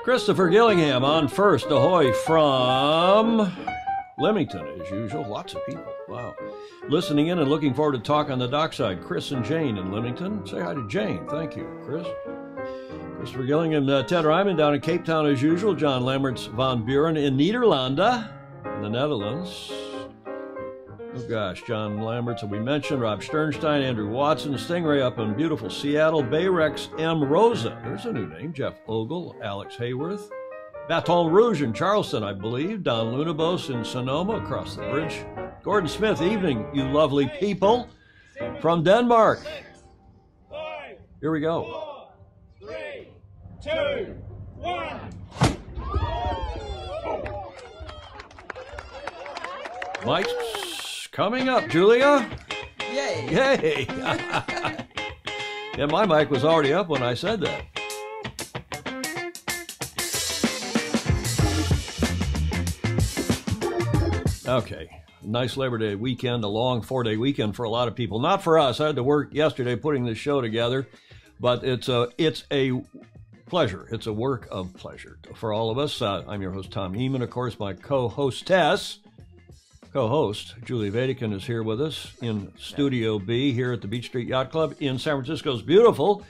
Christopher Gillingham on first. Ahoy from Leamington, as usual. Lots of people. Wow. Listening in and looking forward to talk on the dockside. Chris and Jane in Leamington. Say hi to Jane. Thank you, Chris. Christopher Gillingham, Ted Ryman down in Cape Town as usual. John Lammerts van Buren in Nederlanden, in the Netherlands. Oh gosh, John Lamberts, we mentioned, Rob Sternstein, Andrew Watson, Stingray up in beautiful Seattle, Bayrex M. Rosa, there's a new name, Jeff Ogle, Alex Hayworth, Baton Rouge in Charleston, I believe, Don Lunabos in Sonoma, across the bridge, Gordon Smith, evening, you lovely people, from Denmark. Here we go. 4, 3, 2, 1. Mike's coming up, Julia. Yay. Yay. Yeah, my mic was already up when I said that. Okay. Nice Labor Day weekend, a long 4-day weekend for a lot of people. Not for us. I had to work yesterday putting this show together, but it's a pleasure. It's a work of pleasure for all of us. I'm your host, Tom Ehman. Of course, my co-host, Julie Vatican, is here with us in Studio B here at the Beach Street Yacht Club in San Francisco's beautiful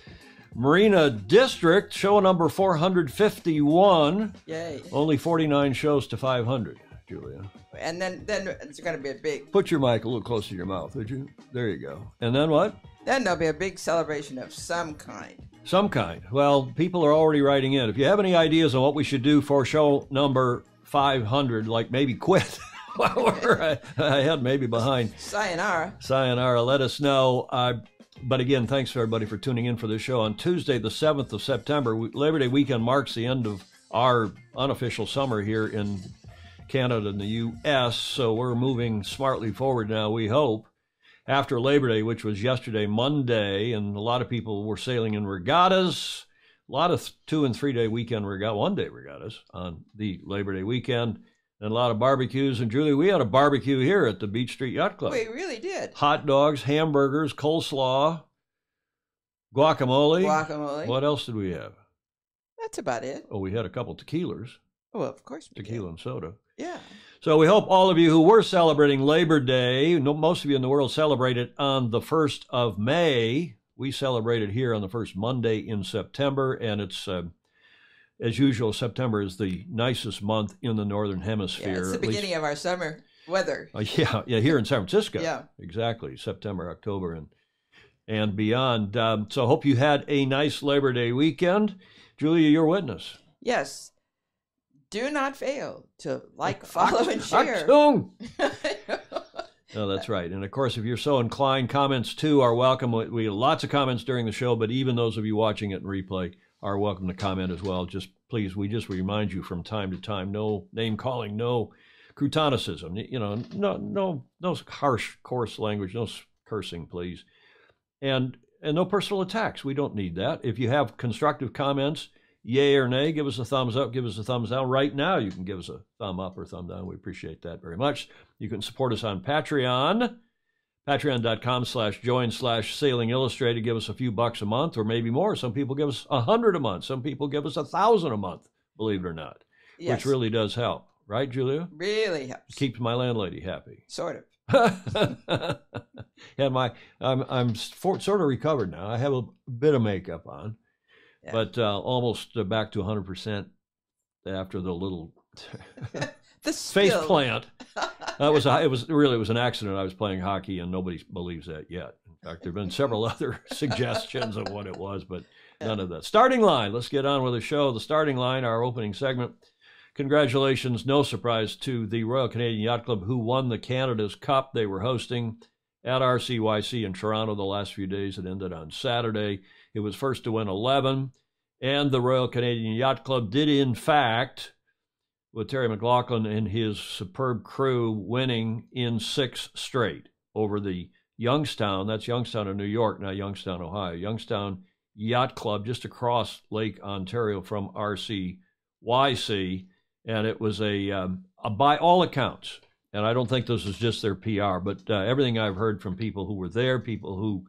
Marina District, show number 451. Yay. Only 49 shows to 500, Julia. And then it's going to be a big... Put your mic a little closer to your mouth, would you? There you go. And then what? Then there'll be a big celebration of some kind. Some kind. Well, people are already writing in. If you have any ideas on what we should do for show number 500, like maybe quit... Well, we're ahead, maybe behind. Sayonara, let us know. But again, thanks for everybody for tuning in for this show. On Tuesday, the 7th of September, Labor Day weekend marks the end of our unofficial summer here in Canada and the U.S., so we're moving smartly forward now, we hope. After Labor Day, which was yesterday, Monday, and a lot of people were sailing in regattas, a lot of 2- and 3-day weekend one-day regattas on the Labor Day weekend. And a lot of barbecues. And, Julie, we had a barbecue here at the Beach Street Yacht Club. We really did. Hot dogs, hamburgers, coleslaw, guacamole. What else did we have? That's about it. Oh, we had a couple tequilas. Oh, well, of course we Tequila did. and soda. Yeah. So we hope all of you who were celebrating Labor Day, most of you in the world celebrated on the 1st of May. We celebrated here on the first Monday in September, and it's... as usual, September is the nicest month in the Northern Hemisphere. Yeah, it's the beginning of our summer weather. Yeah, here in San Francisco. Yeah. Exactly, September, October, and beyond. So I hope you had a nice Labor Day weekend. Julia, your witness. Yes. Do not fail to like, follow, and share. Oh, that's right. And, of course, if you're so inclined, comments, too, are welcome. We have lots of comments during the show, but even those of you watching it in replay are welcome to comment as well. Just please, we just remind you from time to time, no name calling, no croutonicism, no harsh, coarse language, no cursing, please. And no personal attacks. We don't need that. If you have constructive comments, yay or nay, give us a thumbs up, give us a thumbs down. Right now, you can give us a thumb up or thumb down. We appreciate that very much. You can support us on Patreon. Patreon.com/join/Sailing Illustrated. Give us a few bucks a month or maybe more. Some people give us 100 a month. Some people give us 1,000 a month, believe it or not, yes. Which really does help. Right, Julia? Really helps. Keeps my landlady happy. Sort of. And I'm sort of recovered now. I have a bit of makeup on, yeah. But almost back to 100% after the little face plant. It was an accident. I was playing hockey, and nobody believes that yet. In fact, there have been several other suggestions of what it was, but none of that. Starting line. Let's get on with the show. The starting line, our opening segment. Congratulations, no surprise, to the Royal Canadian Yacht Club, who won the Canada's Cup. They were hosting at RCYC in Toronto the last few days. It ended on Saturday. It was first to win 11, and the Royal Canadian Yacht Club did, in fact, with Terry McLaughlin and his superb crew winning in 6 straight over the Youngstown, that's Youngstown in New York, not Youngstown, Ohio, Youngstown Yacht Club just across Lake Ontario from RCYC, and it was a by all accounts, and I don't think this is just their PR, but everything I've heard from people who were there, people who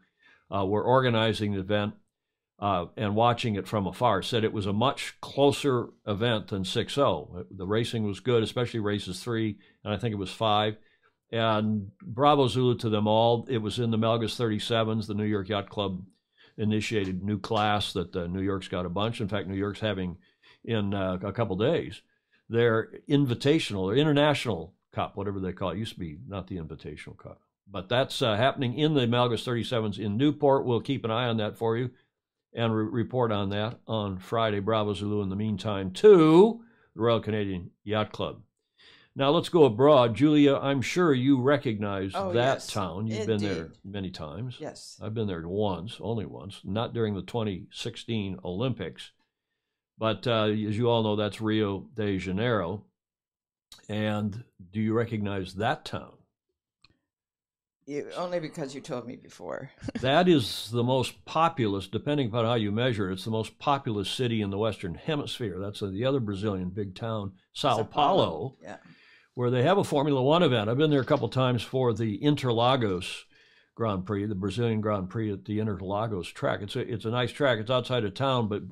were organizing the event, and watching it from afar, said it was a much closer event than 6-0. The racing was good, especially races 3, and I think it was 5. And bravo Zulu to them all. It was in the Melgus 37s. The New York Yacht Club initiated a new class that New York's got a bunch. In fact, New York's having in a couple days their invitational or international cup, whatever they call it. It used to be not the invitational cup. But that's happening in the Melgus 37s in Newport. We'll keep an eye on that for you and report on that on Friday. Bravo Zulu in the meantime to the Royal Canadian Yacht Club. Now let's go abroad. Julia, I'm sure you recognize that town. You've been there many times. Yes. I've been there once, only once, not during the 2016 Olympics. But as you all know, that's Rio de Janeiro. And do you recognize that town? Only because you told me before. That is the most populous, depending upon how you measure it, it's the most populous city in the Western Hemisphere. That's the other Brazilian big town, Sao Paulo, where they have a Formula One event. I've been there a couple times for the Interlagos Grand Prix, the Brazilian Grand Prix at the Interlagos track. It's a nice track. It's outside of town, but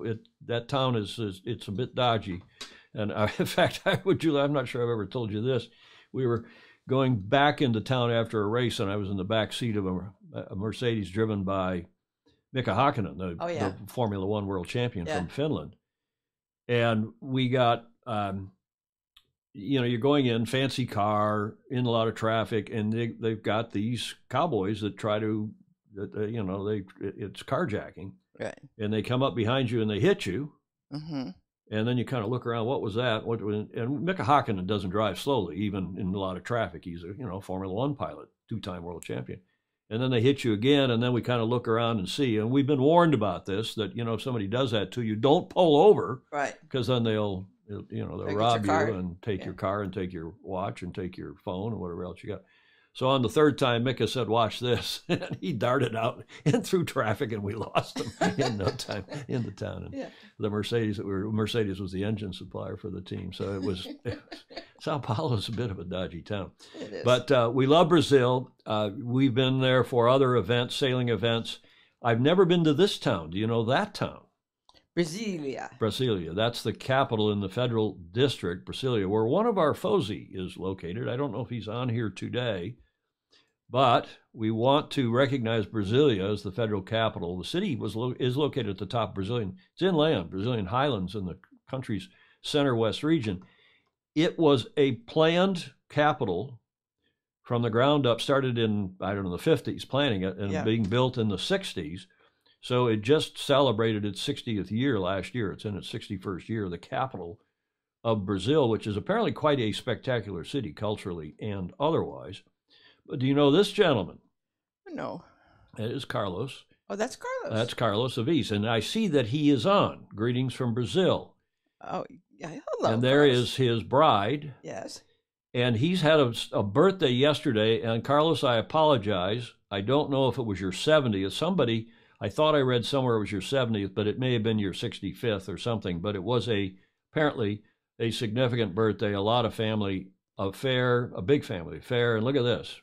that town it's a bit dodgy. And in fact, I'm not sure I've ever told you this. We were going back into town after a race, and I was in the back seat of a Mercedes driven by Mika Hakkinen, the Formula One world champion from Finland. And we got, you're going in, fancy car, in a lot of traffic, and they've got these cowboys that try to, it's carjacking. Right. And they come up behind you and they hit you. Mm-hmm. And then you kind of look around, what was that? And Mika Hakkinen doesn't drive slowly, even in a lot of traffic. He's a Formula One pilot, 2-time world champion. And then they hit you again, and then we kind of look around and see. And we've been warned about this, that, if somebody does that to you, don't pull over. Right. Because then they'll rob you and take your car and take your watch and take your phone and whatever else you got. So on the third time, Mika said, watch this. And he darted out and through traffic, and we lost him in no time into town. And the Mercedes was the engine supplier for the team. So it was Sao Paulo is a bit of a dodgy town. It is. But we love Brazil. We've been there for other events, sailing events. I've never been to this town. Do you know that town? Brasilia. Brasilia. That's the capital in the federal district, Brasilia, where one of our Fosi is located. I don't know if he's on here today, but we want to recognize Brasilia as the federal capital. The city is located at the top of Brazilian. It's inland, Brazilian highlands in the country's center-west region. It was a planned capital from the ground up, started in, the 50s, planning it, and being built in the 60s. So it just celebrated its 60th year last year. It's in its 61st year, the capital of Brazil, which is apparently quite a spectacular city culturally and otherwise. But do you know this gentleman? No. It is Carlos. Oh, that's Carlos. That's Carlos Avis. And I see that he is on. Greetings from Brazil. Oh, yeah. Hello, and there Carlos. is his bride. Yes. And he's had a birthday yesterday. And Carlos, I apologize. I don't know if it was your 70th. I thought I read somewhere it was your 70th, but it may have been your 65th or something. But it was apparently a significant birthday, a lot of family affair, a big family affair. And look at this.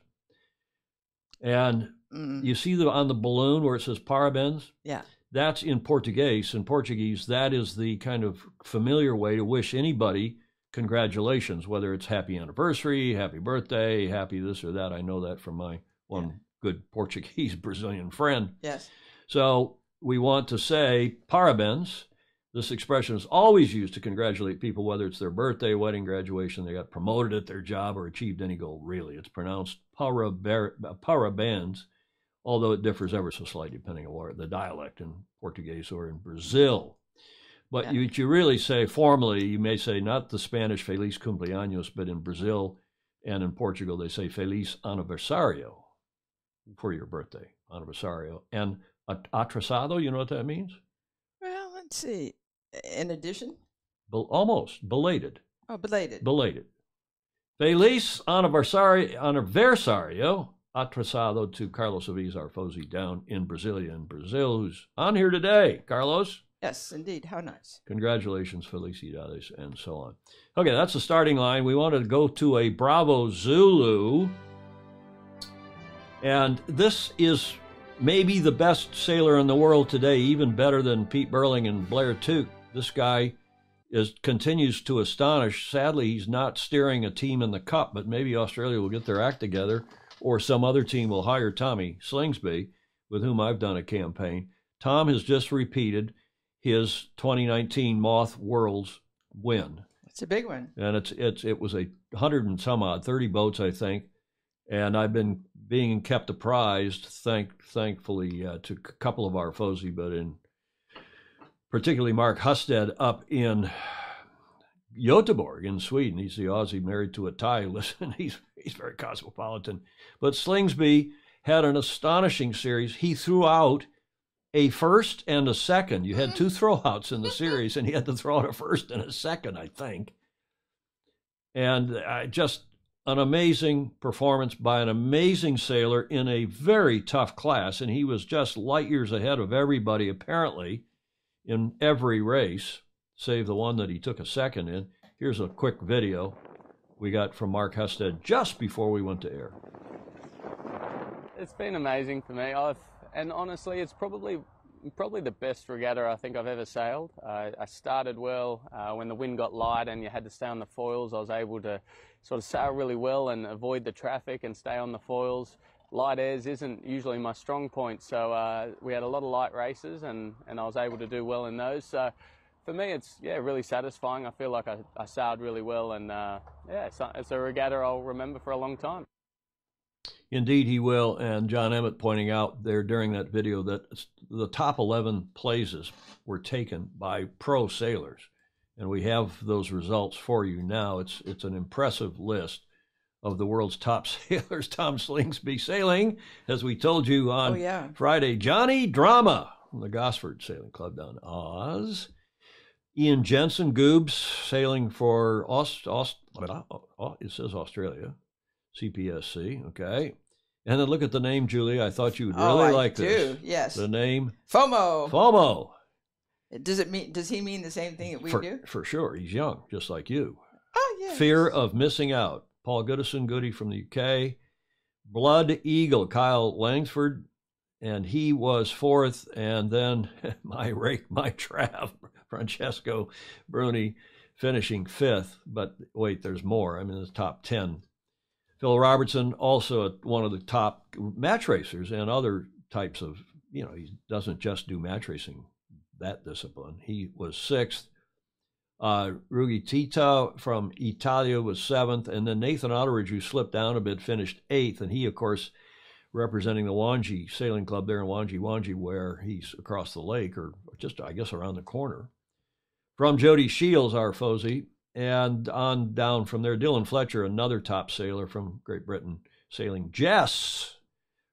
And you see on the balloon where it says parabéns? Yeah. That's in Portuguese. In Portuguese, that is the kind of familiar way to wish anybody congratulations, whether it's happy anniversary, happy birthday, happy this or that. I know that from my one good Portuguese Brazilian friend. Yes. So we want to say parabéns. This expression is always used to congratulate people, whether it's their birthday, wedding, graduation, they got promoted at their job, or achieved any goal, really. It's pronounced parabéns, although it differs ever so slightly depending on the dialect in Portuguese or in Brazil. But you really say, formally, you may say not the Spanish feliz cumpleaños, but in Brazil and in Portugal, they say feliz aniversario for your birthday, aniversario. And atrasado, you know what that means? Well, let's see. In addition? Almost. Belated. Oh, belated. Belated. Feliz aniversario atrasado to Carlos Avis, our Fosi down in Brasilia, who's on here today. Carlos? Yes, indeed. How nice. Congratulations, felicidades, and so on. Okay, that's the starting line. We wanted to go to a Bravo Zulu. And this is maybe the best sailor in the world today, even better than Pete Burling and Blair Tuke. This guy continues to astonish. Sadly, he's not steering a team in the Cup, but maybe Australia will get their act together, or some other team will hire Tommy Slingsby, with whom I've done a campaign. Tom has just repeated his 2019 Moth Worlds win. It's a big one. And it was 100 and some odd, 30 boats, I think. And I've been being kept apprised, thankfully, to a couple of our FOSI, but in particularly Mark Husted up in Göteborg in Sweden. He's the Aussie married to a Thai. Listen, he's very cosmopolitan. But Slingsby had an astonishing series. He threw out a first and a second. You had 2 throwouts in the series, and he had to throw out a first and a second, I think. And just an amazing performance by an amazing sailor in a very tough class, and he was just light years ahead of everybody, apparently, in every race, save the one that he took a second in. Here's a quick video we got from Mark Husted just before we went to air. It's been amazing for me. And honestly, it's probably the best regatta I think I've ever sailed. I started well. When the wind got light and you had to stay on the foils, I was able to sort of sail really well and avoid the traffic and stay on the foils. Light airs isn't usually my strong point, so we had a lot of light races, and I was able to do well in those. So for me, it's really satisfying. I feel like I sailed really well, and it's a regatta I'll remember for a long time. Indeed, he will. And John Emmett pointing out there during that video that the top 11 places were taken by pro sailors, and we have those results for you now. It's an impressive list of the world's top sailors. Tom Slingsby sailing, as we told you on Friday. Johnny Drama from the Gosford Sailing Club down in Oz. Ian Jensen Goobs sailing for it says Australia. CPSC, okay. And then look at the name, Julie. I thought you would really like this. Yes. The name? FOMO. FOMO. Does he mean the same thing that we do? For sure. He's young, just like you. Oh, yeah. Fear of missing out. Paul Goodison, Goody from the UK. Blood Eagle, Kyle Langsford, and he was 4th. And then my Trav, Francesco Bruni, finishing 5th. But wait, there's more. I'm in the top 10. Phil Robertson, also one of the top match racers and other types of, he doesn't just do match racing, that discipline. He was 6th. Rugi Tita from Italia was 7th. And then Nathan Otteridge, who slipped down a bit, finished 8th. And he, of course, representing the Wanji Sailing Club there in Wanji, where he's across the lake, or just, I guess, around the corner. From Jody Shields, our FOSI. And on down from there, Dylan Fletcher, another top sailor from Great Britain, sailing Jess,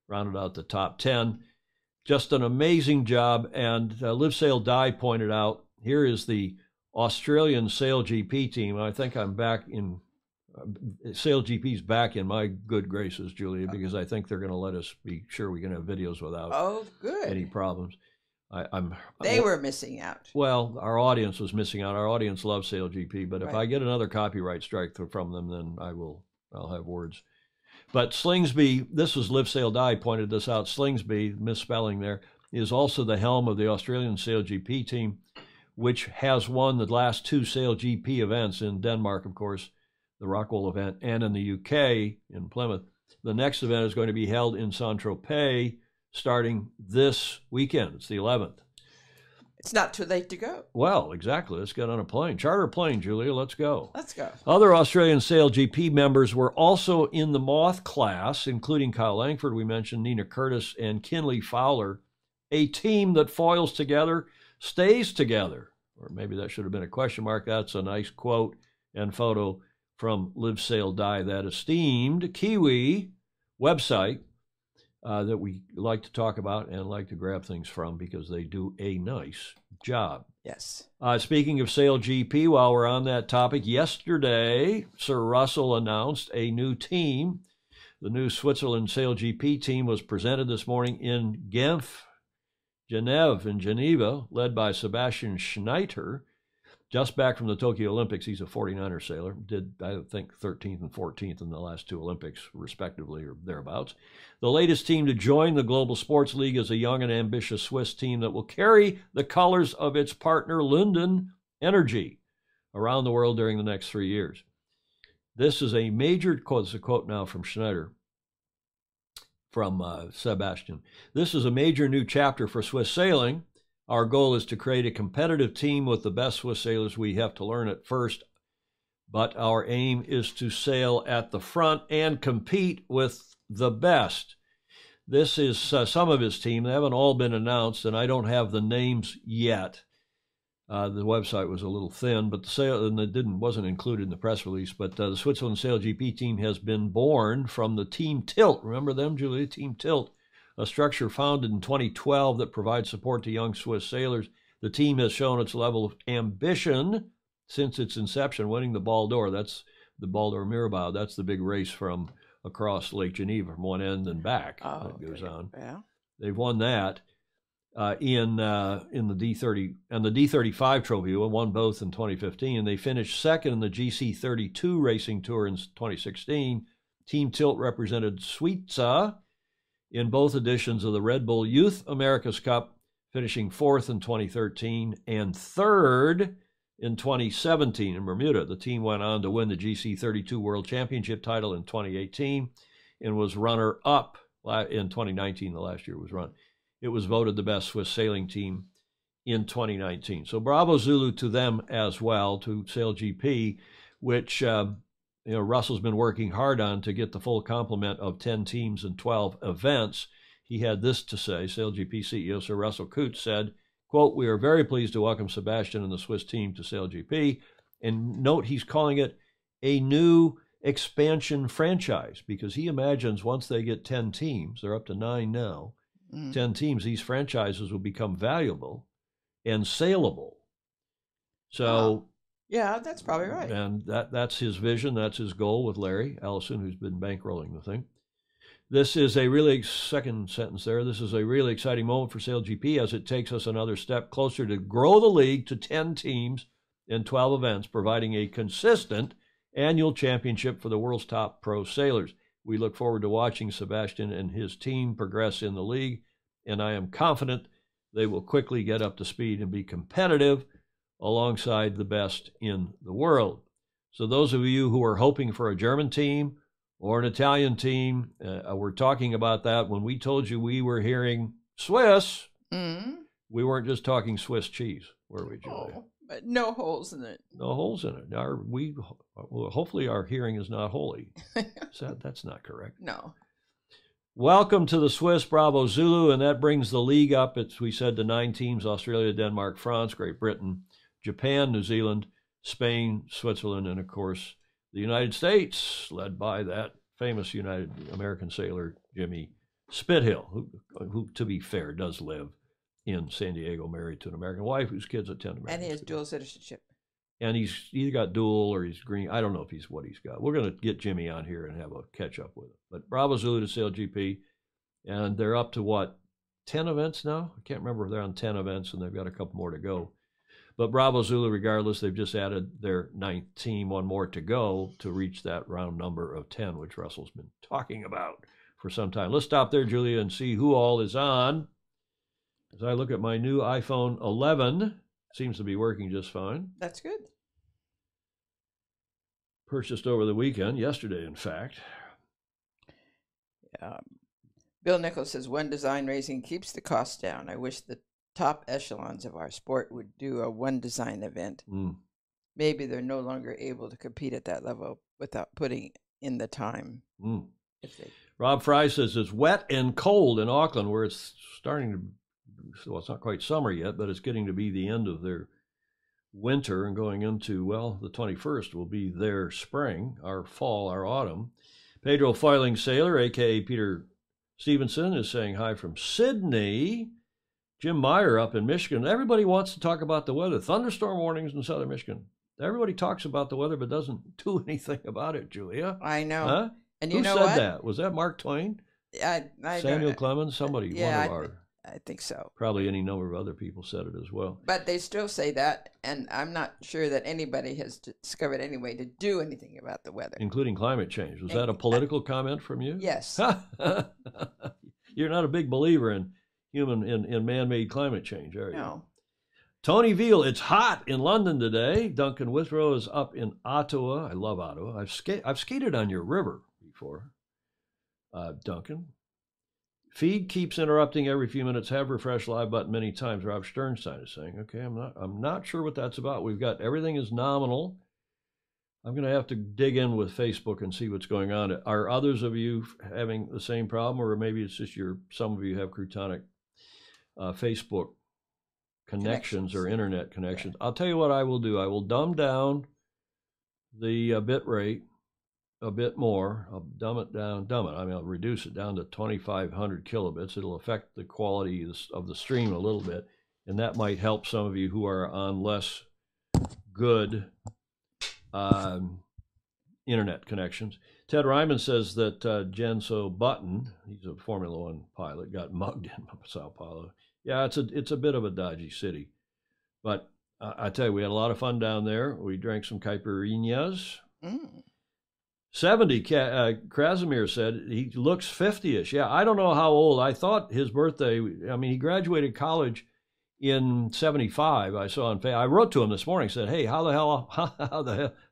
rounded out the top 10. Just an amazing job. And Live Sail Die pointed out, here is the Australian Sail GP team. I think I'm back in, Sail GP's back in my good graces, Julia, because I think they're going to let us be sure we can have videos without any problems. They were missing out. Well, our audience was missing out. Our audience loves Sail GP, but if I get another copyright strike from them, then I'll have words. But Slingsby, this was Live Sail Die pointed this out. Slingsby, misspelling there, is also the helm of the Australian Sail GP team, which has won the last 2 Sail GP events in Denmark, of course, the Rockwool event, and in the UK in Plymouth. The next event is going to be held in Saint-Tropez, starting this weekend. It's the 11th. It's not too late to go. Well, exactly. Let's get on a plane. Charter a plane, Julia. Let's go. Let's go. Other Australian Sail GP members were also in the Moth class, including Kyle Langford, we mentioned, Nina Curtis, and Kinley Fowler. A team that foils together stays together. Or maybe that should have been a question mark. That's a nice quote and photo from Live Sail Die, that esteemed Kiwi website that we like to talk about and like to grab things from because they do a nice job. Yes. Speaking of Sail GP, while we're on that topic, yesterday, Sir Russell announced a new team. The new Switzerland Sail GP team was presented this morning in Geneva, led by Sebastian Schneider. Just back from the Tokyo Olympics. He's a 49er sailor. Did, I think, 13th and 14th in the last 2 Olympics, respectively, or thereabouts. The latest team to join the Global Sports League is a young and ambitious Swiss team that will carry the colors of its partner, Linden Energy, around the world during the next 3 years. This is a major, quote, a quote now from Schneider, from Sebastian. This is a major new chapter for Swiss sailing. Our goal is to create a competitive team with the best Swiss sailors. We have to learn it first, but our aim is to sail at the front and compete with the best. This is some of his team. They haven't all been announced, and I don't have the names yet. The website was a little thin, but the sail and it wasn't included in the press release. But the Switzerland Sail GP team has been born from the Team Tilt. Remember them, Julia? Team Tilt, a structure founded in 2012 that provides support to young Swiss sailors. The team has shown its level of ambition since its inception, winning the Ball d'Or. That's the Ball d'Or Mirabeau. That's the big race from across Lake Geneva from one end and back. That goes on. Yeah, they've won that. In the D30 and the D35 trophy, won both in 2015, and they finished second in the GC32 Racing Tour in 2016. Team Tilt represented Suiza in both editions of the Red Bull Youth America's Cup, finishing 4th in 2013 and 3rd in 2017 in Bermuda. The team went on to win the GC32 World Championship title in 2018 and was runner-up in 2019. The last year was run. It was voted the best Swiss sailing team in 2019. So bravo Zulu to them as well, to Sail GP, which Russell's been working hard on to get the full complement of 10 teams and 12 events. He had this to say. Sail GP CEO Sir Russell Coutts said, quote, "We are very pleased to welcome Sebastian and the Swiss team to Sail GP." And note he's calling it a new expansion franchise because he imagines once they get 10 teams, they're up to 9 now, 10 teams, these franchises will become valuable and saleable. So, yeah, that's probably right. And that's his vision. That's his goal with Larry Ellison, who's been bankrolling the thing. This is a really, second sentence there, this is a really exciting moment for Sail GP as it takes us another step closer to grow the league to 10 teams and 12 events, providing a consistent annual championship for the world's top pro sailors. We look forward to watching Sebastian and his team progress in the league, and I am confident they will quickly get up to speed and be competitive alongside the best in the world. So those of you who are hoping for a German team or an Italian team, we're talking about that. When we told you we were hearing Swiss, we weren't just talking Swiss cheese, were we, Julia? Oh, but no holes in it. No holes in it. Hopefully our hearing is not holy. That's not correct. No. Welcome to the Swiss, bravo Zulu, and that brings the league up, we said, to 9 teams: Australia, Denmark, France, Great Britain, Japan, New Zealand, Spain, Switzerland, and, of course, the United States, led by that famous United American sailor, Jimmy Spithill, who, to be fair, does live in San Diego, married to an American wife whose kids attend American And he has school. dual citizenship. And he's either got dual or he's green. I don't know if he's what he's got. We're going to get Jimmy on here and have a catch-up with him. But bravo Zulu to Sail GP. And they're up to, what, 10 events now? I can't remember if they're on 10 events, and they've got a couple more to go. But bravo Zulu, regardless, they've just added their 9th team, one more to go to reach that round number of 10, which Russell's been talking about for some time. Let's stop there, Julia, and see who all is on. As I look at my new iPhone 11, seems to be working just fine. That's good. Purchased over the weekend, yesterday, in fact. Bill Nichols says, "One Design Racing keeps the cost down. I wish the top echelons of our sport would do a One Design event. Maybe they're no longer able to compete at that level without putting in the time." Rob Fry says, "It's wet and cold in Auckland, where it's starting to, well, it's not quite summer yet, but it's getting to be the end of their winter and going into, well, the 21st will be their spring, our fall, our autumn." Pedro Foiling Sailor, a.k.a. Peter Stevenson, is saying hi from Sydney. Jim Meyer up in Michigan. Everybody wants to talk about the weather. Thunderstorm warnings in southern Michigan. Everybody talks about the weather but doesn't do anything about it, Julia. I know. Huh? And Who said that? Was that Mark Twain? I Samuel Clemens? Somebody, one of our... I think so. Probably any number of other people said it as well. But they still say that, and I'm not sure that anybody has discovered any way to do anything about the weather. Including climate change. Was that a political comment from you? Yes. You're not a big believer in man-made climate change, are you? No. Tony Veal, it's hot in London today. Duncan Withrow is up in Ottawa. I love Ottawa. I've skated on your river before, Duncan. Feed keeps interrupting every few minutes. Have refresh live button many times. Rob Sternstein is saying, okay, I'm not sure what that's about. We've got everything is nominal. I'm going to have to dig in with Facebook and see what's going on. Are others of you having the same problem, or maybe it's just some of you have Crutonic Facebook connections or internet connections? Yeah. I'll tell you what I will do. I will dumb down the bit rate a bit more. I'll dumb it. I mean, I'll reduce it down to 2,500 kilobits. It'll affect the quality of the stream a little bit, and that might help some of you who are on less good internet connections. Ted Ryman says that Jenso Button, he's a Formula One pilot, got mugged in Sao Paulo. Yeah, it's a bit of a dodgy city, but I tell you, we had a lot of fun down there. We drank some caipirinhas. 70, Krasimir said he looks 50-ish. Yeah, I don't know how old. I thought his birthday, I mean, he graduated college in 75. I saw on Facebook. I wrote to him this morning, said, hey, how the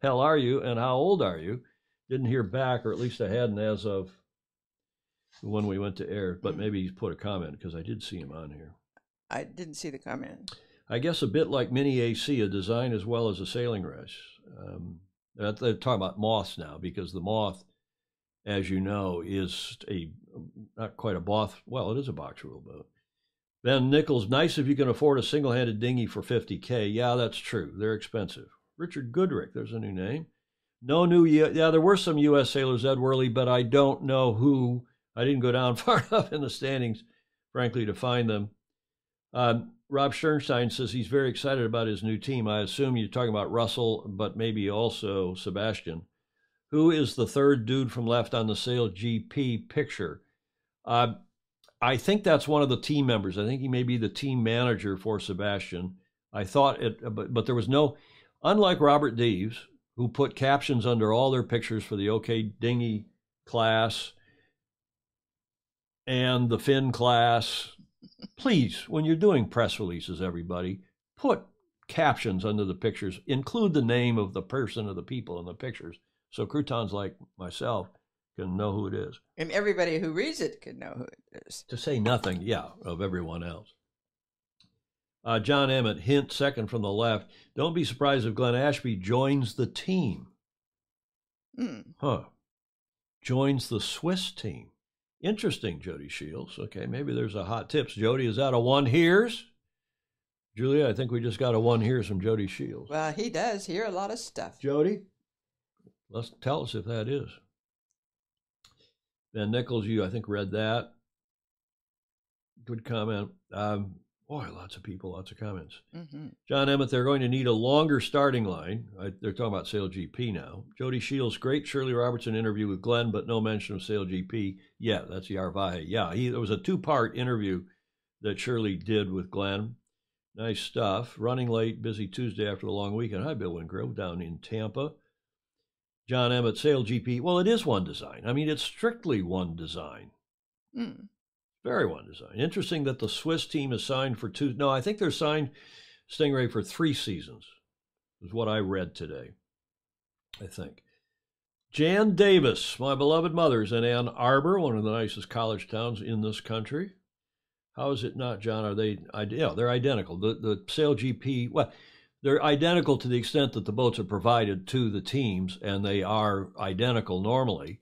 hell are you, and how old are you? Didn't hear back, or at least I hadn't as of when we went to air, but maybe he's put a comment, because I did see him on here. I didn't see the comment. I guess a bit like Mini AC, a design as well as a sailing race. They're talking about moths now, because the moth, as you know, is not quite a both. Well, it is a box rule boat. Ben Nichols, nice if you can afford a single-handed dinghy for $50K. Yeah, that's true. They're expensive. Richard Goodrick, there's a new name. No new, yeah, there were some U.S. sailors, Ed Worley, but I don't know who. I didn't go down far enough in the standings, frankly, to find them. Rob Sternstein says he's very excited about his new team. I assume you're talking about Russell, but maybe also Sebastian. Who is the third dude from left on the Sail GP picture? I think that's one of the team members. I think he may be the team manager for Sebastian. I thought it, but there was no, unlike Robert Deves, who put captions under all their pictures for the OK Dinghy class and the Finn class. Please, when you're doing press releases, everybody, put captions under the pictures. Include the name of the person or the people in the pictures, so croutons like myself can know who it is. And everybody who reads it can know who it is. To say nothing, of everyone else. John Emmett, hint second from the left. Don't be surprised if Glenn Ashby joins the team. Joins the Swiss team. Interesting, Jody Shields. Okay, maybe there's a hot tips. Jody, is that a one hears? Julia, I think we just got a one hears from Jody Shields. Well, he does hear a lot of stuff. Jody, let's tell us if that is. Ben Nichols, you, I think, read that. Good comment. Boy, lots of people, lots of comments. John Emmett, they're going to need a longer starting line. They're talking about Sail GP now. Jody Shields, great Shirley Robertson interview with Glenn, but no mention of Sail GP. Yeah, that's Yarvahe. Yeah, there was a two-part interview that Shirley did with Glenn. Nice stuff. Running late, busy Tuesday after the long weekend. Hi, Bill Wingrove, down in Tampa. John Emmett, Sail GP. Well, it is one design. I mean, it's strictly one design. Very one design. Interesting that the Swiss team is signed for two. No, I think they're signed, Stingray, for 3 seasons, is what I read today, I think. Jan Davis, my beloved mother's in Ann Arbor, one of the nicest college towns in this country. How is it not, John? Are they, they're identical. The Sail GP, well, they're identical to the extent that the boats are provided to the teams, and they are identical normally.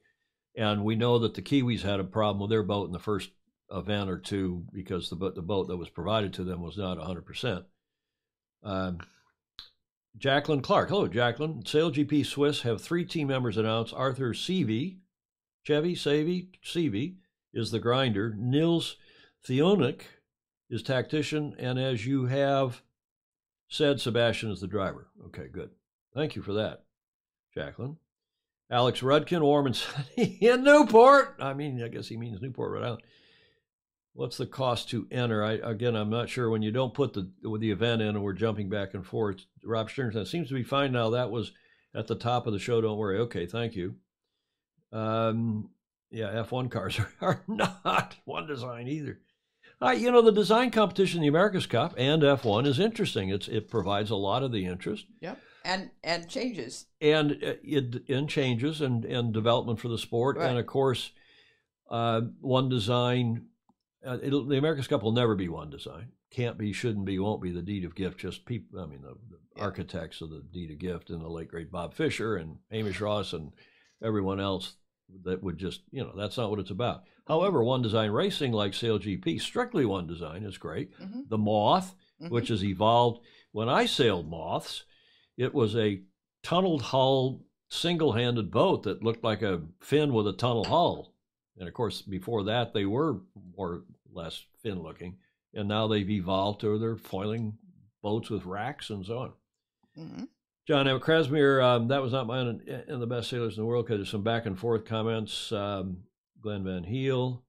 And we know that the Kiwis had a problem with their boat in the first event or two because the boat that was provided to them was not 100%. Jacqueline Clark. Hello, Jacqueline. Sail GP Swiss have 3 team members announced. Arthur Seavey is the grinder. Nils Theonic is tactician. And as you have said, Sebastian is the driver. Okay, good. Thank you for that, Jacqueline. Alex Rudkin, warm and sunny in Newport. I mean, I guess he means Newport, Rhode Island. What's the cost to enter? Again, I'm not sure. When you don't put the event in and we're jumping back and forth, Rob Stern says, seems to be fine now. That was at the top of the show. Don't worry. Okay, thank you. Yeah, F1 cars are not one design either. You know, the design competition, the America's Cup and F1 is interesting. It provides a lot of the interest. Yeah, and changes. And changes and development for the sport. Right. And of course, one design. The America's Cup will never be one design. Can't be, shouldn't be, won't be. The deed of gift. Just people. I mean, the architects of the deed of gift, and the late great Bob Fisher and Hamish Ross and everyone else that would just, you know, that's not what it's about. However, one design racing like Sail GP, strictly one design, is great. Mm-hmm. The Moth, which has evolved. When I sailed Moths, it was a tunneled hull, single-handed boat that looked like a fin with a tunnel hull. And of course, before that, they were more or less fin-looking. And now they've evolved to they're foiling boats with racks and so on. Mm-hmm. John M. Krasmere, that was not mine and the best sailors in the world, because there's some back and forth comments. Glenn Van Heel.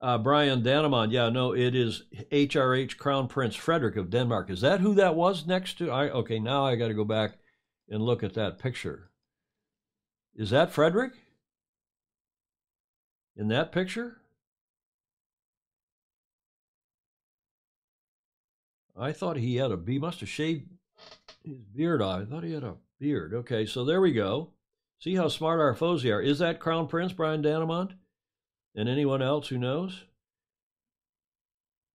Brian Dannemond, yeah, no, it is HRH Crown Prince Frederick of Denmark. Is that who that was next to? Okay, now I got to go back and look at that picture. Is that Frederick? In that picture? I thought he had he must have shaved his beard off. I thought he had a beard. Okay, so there we go. See how smart our foes are. Is that Crown Prince, Brian Dannemond? And anyone else who knows?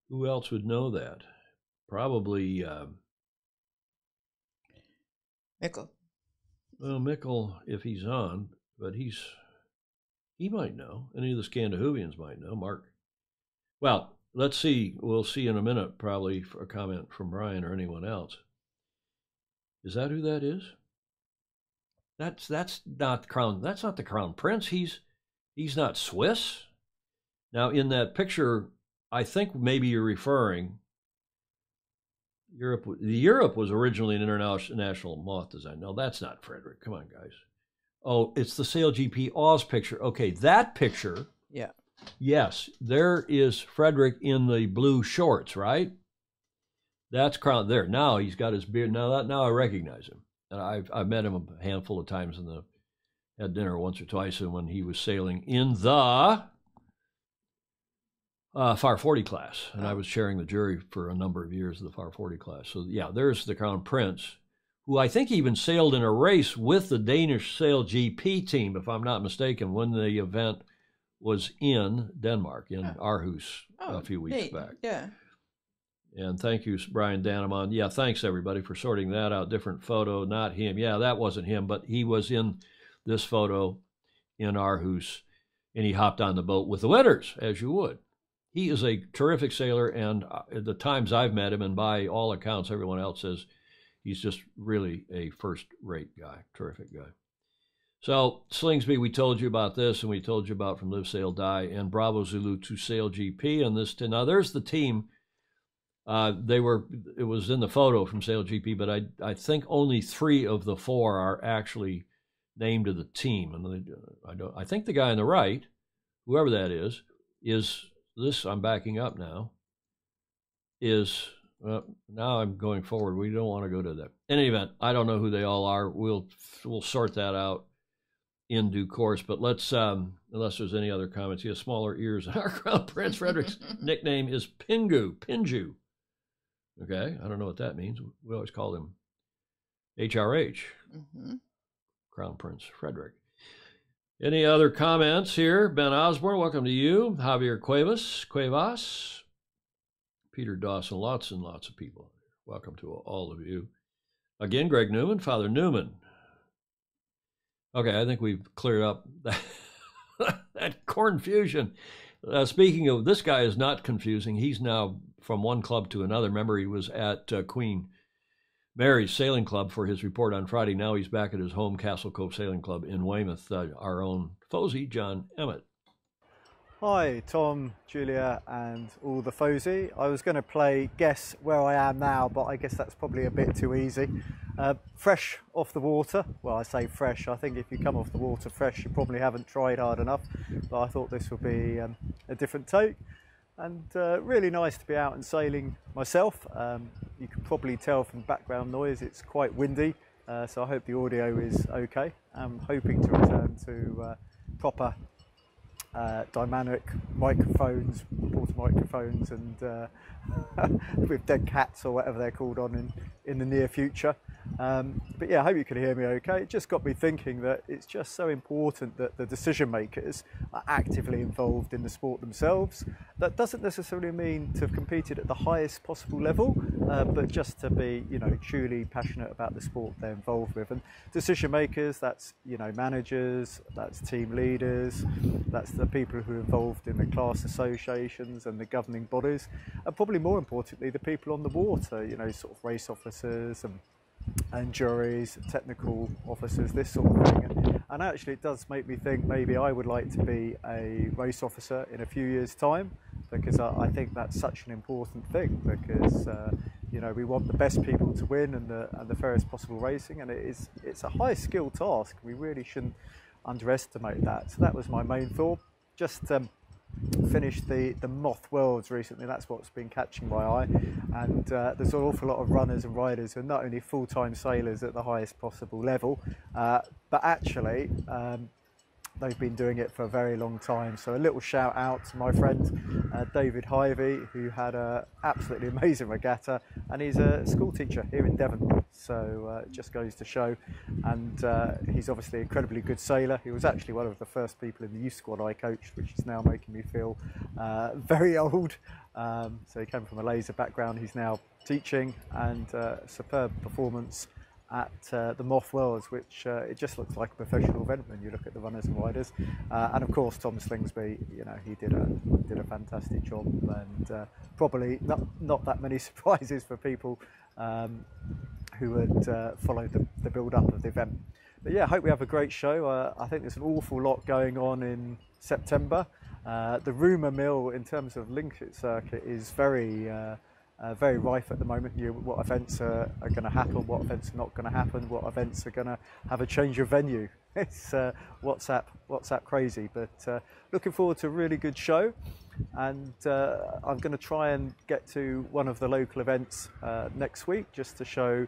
Who else would know that? Probably Mikkel. Well, Mikkel, if he's on, but he might know. Any of the Scandinavians might know. Mark. Well, let's see. We'll see in a minute, probably, for a comment from Brian or anyone else. Is that who that is? That's not Crown. That's not the Crown Prince. He's not Swiss. Now, in that picture, I think maybe you're referring. Europe was originally an international moth design. No, that's not Frederick. Come on, guys. Oh, it's the Sail GP Oz picture. Okay, that picture. Yeah. Yes, there is Frederick in the blue shorts, right? That's Crown there. Now he's got his beard. Now I recognize him. And I've met him a handful of times had dinner once or twice, and when he was sailing in the FAR 40 class, and I was chairing the jury for a number of years of the FAR 40 class. So yeah, there's the Crown Prince, who I think even sailed in a race with the Danish Sail GP team, if I'm not mistaken, when the event was in Denmark, in Aarhus a few weeks back. Yeah. And thank you, Brian Dannemond. Yeah, thanks, everybody, for sorting that out. Different photo, not him. Yeah, that wasn't him, but he was in this photo in Aarhus, and he hopped on the boat with the winners, as you would. He is a terrific sailor, and at the times I've met him, and by all accounts, everyone else says he's just really a first-rate guy, terrific guy. So, Slingsby, we told you about this, and we told you about From Live, Sail, Die, and Bravo Zulu to Sail GP. And this, now there's the team. It was in the photo from Sail GP, but I think only 3 of the 4 are actually named to the team. And I think the guy on the right, whoever that is this. I'm backing up now. Now I'm going forward. We don't want to go to that. In any event, I don't know who they all are. We'll sort that out in due course. But let's, unless there's any other comments, he has smaller ears. Our Crown Prince Frederick's nickname is Pinju. Okay, I don't know what that means. We always called him HRH, Crown Prince Frederick. Any other comments here? Ben Osborne, welcome to you. Javier Cuevas, Peter Dawson, lots and lots of people. Welcome to all of you. Again, Greg Newman, Father Newman. Okay, I think we've cleared up that confusion. Speaking of, this guy is not confusing. He's now from one club to another. Remember, he was at Queen Mary's Sailing Club for his report on Friday. Now he's back at his home Castle Cove Sailing Club in Weymouth. Our own Fozy, John Emmett. Hi, Tom, Julia, and all the Fozy. I was going to play Guess Where I Am Now, but I guess that's probably a bit too easy. Fresh off the water. Well, I say fresh. I think if you come off the water fresh, you probably haven't tried hard enough. But I thought this would be a different take. and really nice to be out and sailing myself. You can probably tell from background noise it's quite windy, so I hope the audio is okay. I'm hoping to return to proper dynamic microphones, water microphones, and with dead cats or whatever they're called on in the near future. But yeah, I hope you can hear me okay. It just got me thinking that it's just so important that the decision makers are actively involved in the sport themselves. That doesn't necessarily mean to have competed at the highest possible level, but just to be, you know, truly passionate about the sport they're involved with. And decision makers, that's, you know, managers, that's team leaders, that's the people who are involved in the class associations and the governing bodies, and probably more importantly, the people on the water, you know, sort of race officers and juries, technical officers, this sort of thing. And actually it does make me think maybe I would like to be a race officer in a few years' time, because I think that's such an important thing, because you know, we want the best people to win and the fairest possible racing, and it's a high skill task. We really shouldn't underestimate that. So that was my main thought. Just finished the Moth Worlds recently. That's what's been catching my eye, and there's an awful lot of runners and riders who are not only full-time sailors at the highest possible level, but actually they've been doing it for a very long time. So a little shout out to my friend David Hyvey, who had an absolutely amazing regatta, and he's a school teacher here in Devon, so it just goes to show. And he's obviously an incredibly good sailor. He was actually one of the first people in the youth squad I coached, which is now making me feel very old. So he came from a laser background. He's now teaching, and superb performance at the Moth Worlds, which it just looks like a professional event when you look at the runners and riders. And of course, Tom Slingsby, you know, he did a fantastic job, and probably not that many surprises for people who had followed the build-up of the event. But yeah, I hope we have a great show. I think there's an awful lot going on in September. The rumour mill in terms of Lincoln Circuit is very rife at the moment. What events are going to happen, what events are not going to happen, what events are going to have a change of venue. It's WhatsApp crazy, but looking forward to a really good show. And I'm going to try and get to one of the local events next week, just to show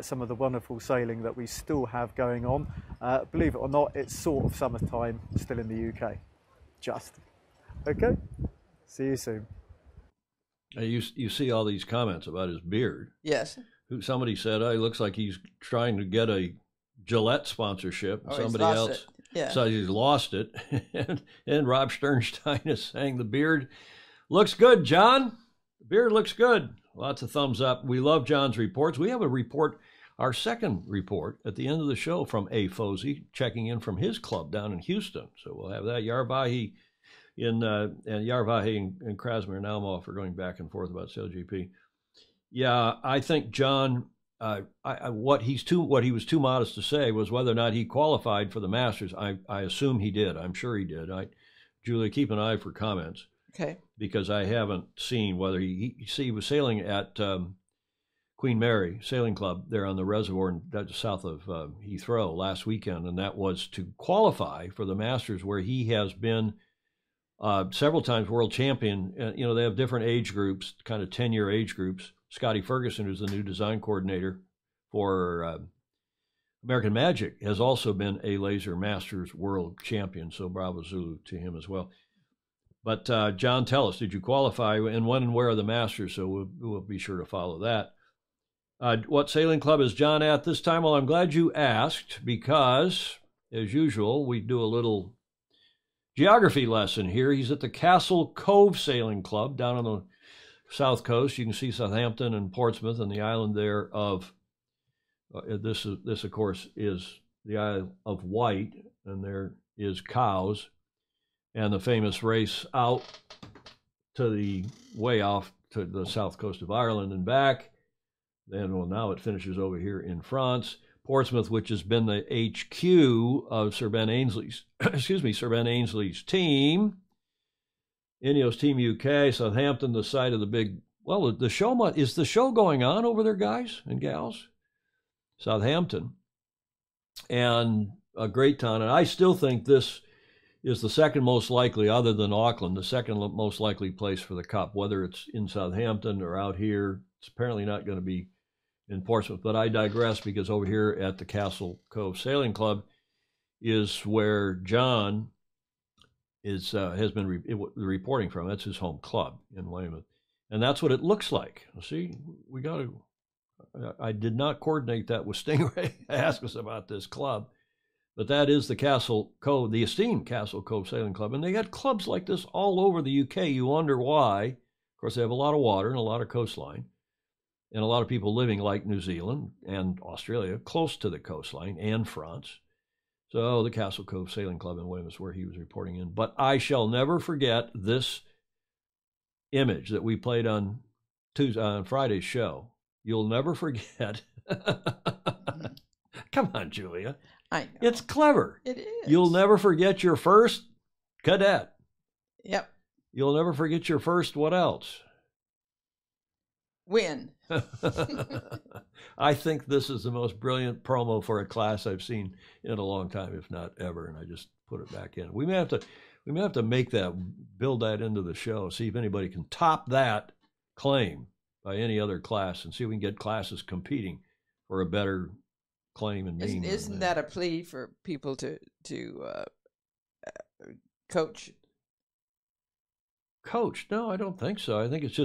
some of the wonderful sailing that we still have going on. Believe it or not, it's sort of summertime still in the UK. Just. Okay, see you soon. You see all these comments about his beard. Yes. Somebody said, "Oh, he looks like he's trying to get a Gillette sponsorship." Oh, somebody else says he's lost it. And Rob Sternstein is saying the beard looks good, John. The beard looks good. Lots of thumbs up. We love John's reports. We have a report, our second report at the end of the show, from A. Fozy, checking in from his club down in Houston. So we'll have that. Yarvahi and Yarvahi and Krasmer and Almoff are going back and forth about SailGP. Yeah, I think John, what he was too modest to say was whether or not he qualified for the Masters. I assume he did. I'm sure he did. Julia, keep an eye for comments. Okay. Because I haven't seen whether he was sailing at Queen Mary Sailing Club there on the reservoir south of Heathrow last weekend, and that was to qualify for the Masters, where he has been several times world champion. You know, they have different age groups, kind of 10-year age groups. Scotty Ferguson, who's the new design coordinator for American Magic, has also been a Laser Masters world champion. So bravo Zulu to him as well. But John, tell us, did you qualify, and when and where are the Masters? So we'll be sure to follow that. What sailing club is John at this time? Well, I'm glad you asked, because, as usual, we do a little geography lesson here. He's at the Castle Cove Sailing Club down on the south coast. You can see Southampton and Portsmouth and the island there of, this of course, is the Isle of Wight, and there is Cowes, and the famous race out to the way off to the south coast of Ireland and back. Then, well, now it finishes over here in France. Portsmouth, which has been the HQ of Sir Ben Ainsley's, Sir Ben Ainsley's team. Ineos Team UK. Southampton, the site of the big, well, the show, is the show going on over there, guys and gals? Southampton. And a great town. And I still think this is the second most likely, other than Auckland, the second most likely place for the Cup, whether it's in Southampton or out here. It's apparently not going to be in Portsmouth, but I digress, because over here at the Castle Cove Sailing Club is where John has been reporting from. That's his home club in Weymouth, and that's what it looks like. See, we got to. I did not coordinate that with Stingray. Ask us about this club, but that is the Castle Cove, the esteemed Castle Cove Sailing Club, and they got clubs like this all over the UK. You wonder why. Of course, they have a lot of water and a lot of coastline, and a lot of people living, like New Zealand and Australia, close to the coastline, and France. So the Castle Cove Sailing Club in Weymouth is where he was reporting in. But I shall never forget this image that we played on Friday's show. You'll never forget. Come on, Julia. I know. It's clever. It is. You'll never forget your first cadet. Yep. You'll never forget your first what else? Win. I think this is the most brilliant promo for a class I've seen in a long time, if not ever. And I just put it back in. We may have to make that, build that into the show, see if anybody can top that claim by any other class, and see if we can get classes competing for a better claim and name. Isn't that a plea for people to coach? Coach? No, I don't think so. I think it's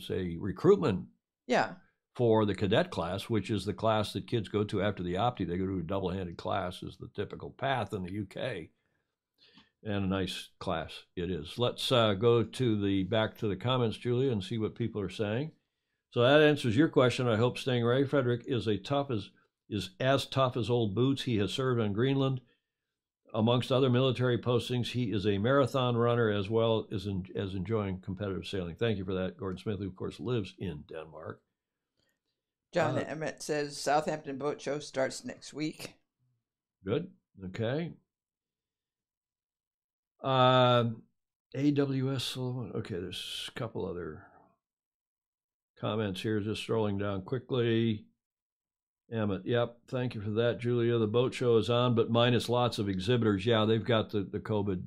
a recruitment. Yeah. For the cadet class, which is the class that kids go to after the Opti. They go to a double-handed class, is the typical path in the UK, and a nice class it is. Let's go to back to the comments, Julia, and see what people are saying. So that answers your question, I hope, Stingray. Frederick is as tough as old boots. He has served on Greenland. Amongst other military postings, he is a marathon runner as well as enjoying competitive sailing. Thank you for that, Gordon Smith, who, of course, lives in Denmark. John Emmett says Southampton Boat Show starts next week. Good. Okay. AWS Sullivan. Okay, there's a couple other comments here. Just scrolling down quickly. Emmett, yep, thank you for that, Julia. The boat show is on, but minus lots of exhibitors. Yeah, they've got the COVID.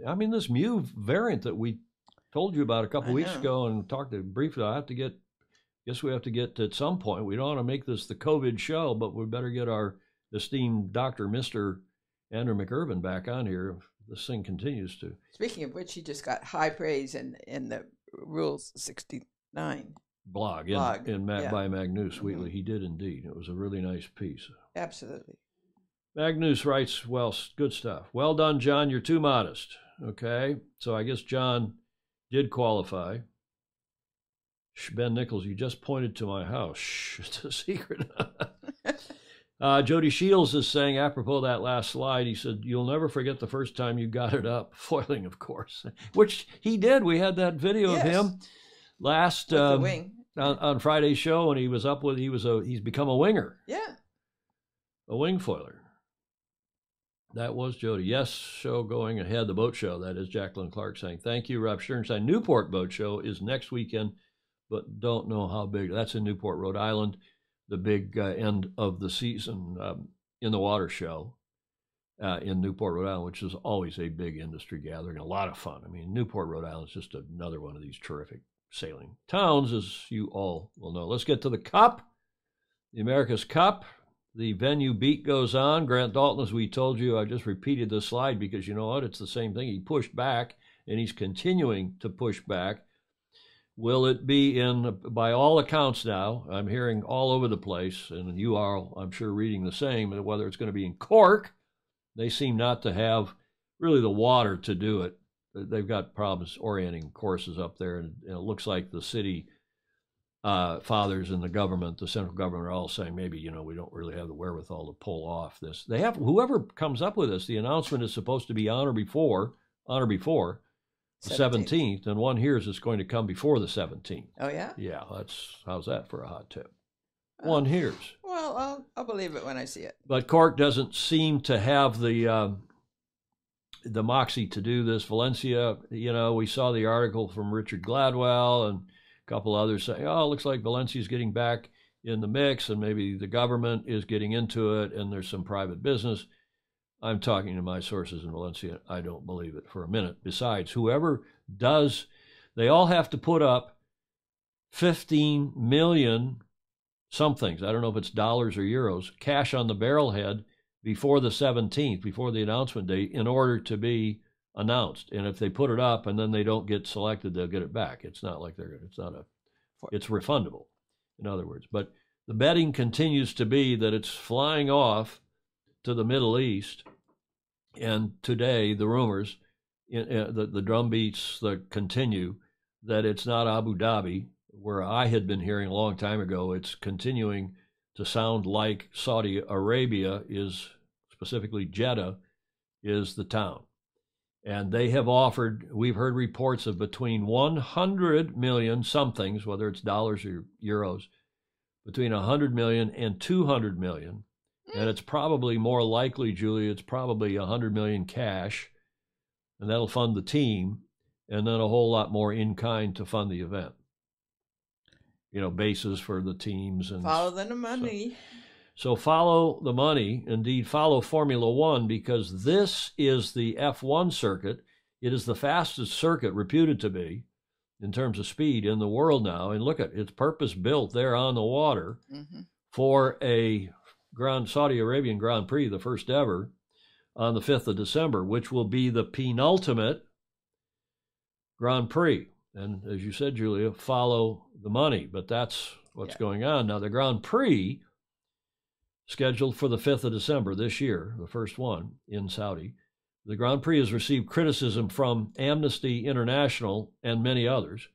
I mean, this Mu variant that we told you about a couple weeks ago and talked to briefly. Guess we have to get to, at some point. We don't want to make this the COVID show, but we better get our esteemed Dr. Mr. Andrew McIrvin back on here if this thing continues to. Speaking of which, he just got high praise in the Rules 69. Blog by Magnus Wheatley. He did indeed. It was a really nice piece. Absolutely. Magnus writes, well, good stuff. Well done, John. You're too modest. Okay. So I guess John did qualify. Ben Nichols, you just pointed to my house. Shh, it's a secret. Jody Shields is saying, apropos of that last slide, he said, you'll never forget the first time you got it up. Foiling, of course. Which he did. We had that video of him last on Friday's show, and he was up with he's become a winger. Yeah. A wing foiler. That was Jody. Yes, show going ahead, the boat show. That is Jacqueline Clark saying, thank you, Rob Sternstein. Newport Boat Show is next weekend, but don't know how big. That's in Newport, Rhode Island, the big end of the season in the water show in Newport, Rhode Island, which is always a big industry gathering, a lot of fun. I mean, Newport, Rhode Island is just another one of these terrific sailing towns, as you all will know. Let's get to the Cup, the America's Cup. The venue beat goes on. Grant Dalton, as we told you, I just repeated this slide because you know what? It's the same thing. He pushed back, and he's continuing to push back. Will it be by all accounts now, I'm hearing all over the place, and you are, I'm sure, reading the same, whether it's going to be in Cork. They seem not to have really the water to do it. They've got problems orienting courses up there, and it looks like the city fathers and the government, the central government, are all saying maybe, we don't really have the wherewithal to pull off this. They have, whoever comes up with this, the announcement is supposed to be on or before the 17th, and one hears it's going to come before the 17th. Oh, yeah? Yeah, how's that for a hot tip? One hears. Well, I'll believe it when I see it. But Cork doesn't seem to have the moxie to do this. Valencia, we saw the article from Richard Gladwell and a couple others saying, it looks like Valencia's getting back in the mix, and maybe the government is getting into it, and there's some private business. I'm talking to my sources in Valencia. I don't believe it for a minute. Besides, whoever does, they all have to put up 15 million somethings. I don't know if it's dollars or euros, cash on the barrelhead before the 17th, before the announcement date, in order to be announced. And if they put it up and then they don't get selected, they'll get it back. It's not like it's refundable, in other words. But the betting continues to be that it's flying off to the Middle East. And today, the rumors, the drumbeats that continue, that it's not Abu Dhabi, where I had been hearing a long time ago. It's continuing to sound like Saudi Arabia is, specifically Jeddah, is the town. And they have offered, we've heard reports of between 100 million somethings, whether it's dollars or euros, between 100 million and 200 million. And it's probably more likely, Julia, it's probably 100 million cash, and that'll fund the team, and then a whole lot more in kind to fund the event. You know, bases for the teams. And follow the money. So follow the money, indeed follow Formula One, because this is the F1 circuit. It is the fastest circuit, reputed to be, in terms of speed in the world now. And look at it, it's purpose-built there on the water for a Saudi Arabian Grand Prix, the first ever, on the 5th of December, which will be the penultimate Grand Prix. And as you said, Julia, follow the money, but that's what's going on. Now, the Grand Prix, scheduled for the 5th of December this year, the first one in Saudi, the Grand Prix has received criticism from Amnesty International and many others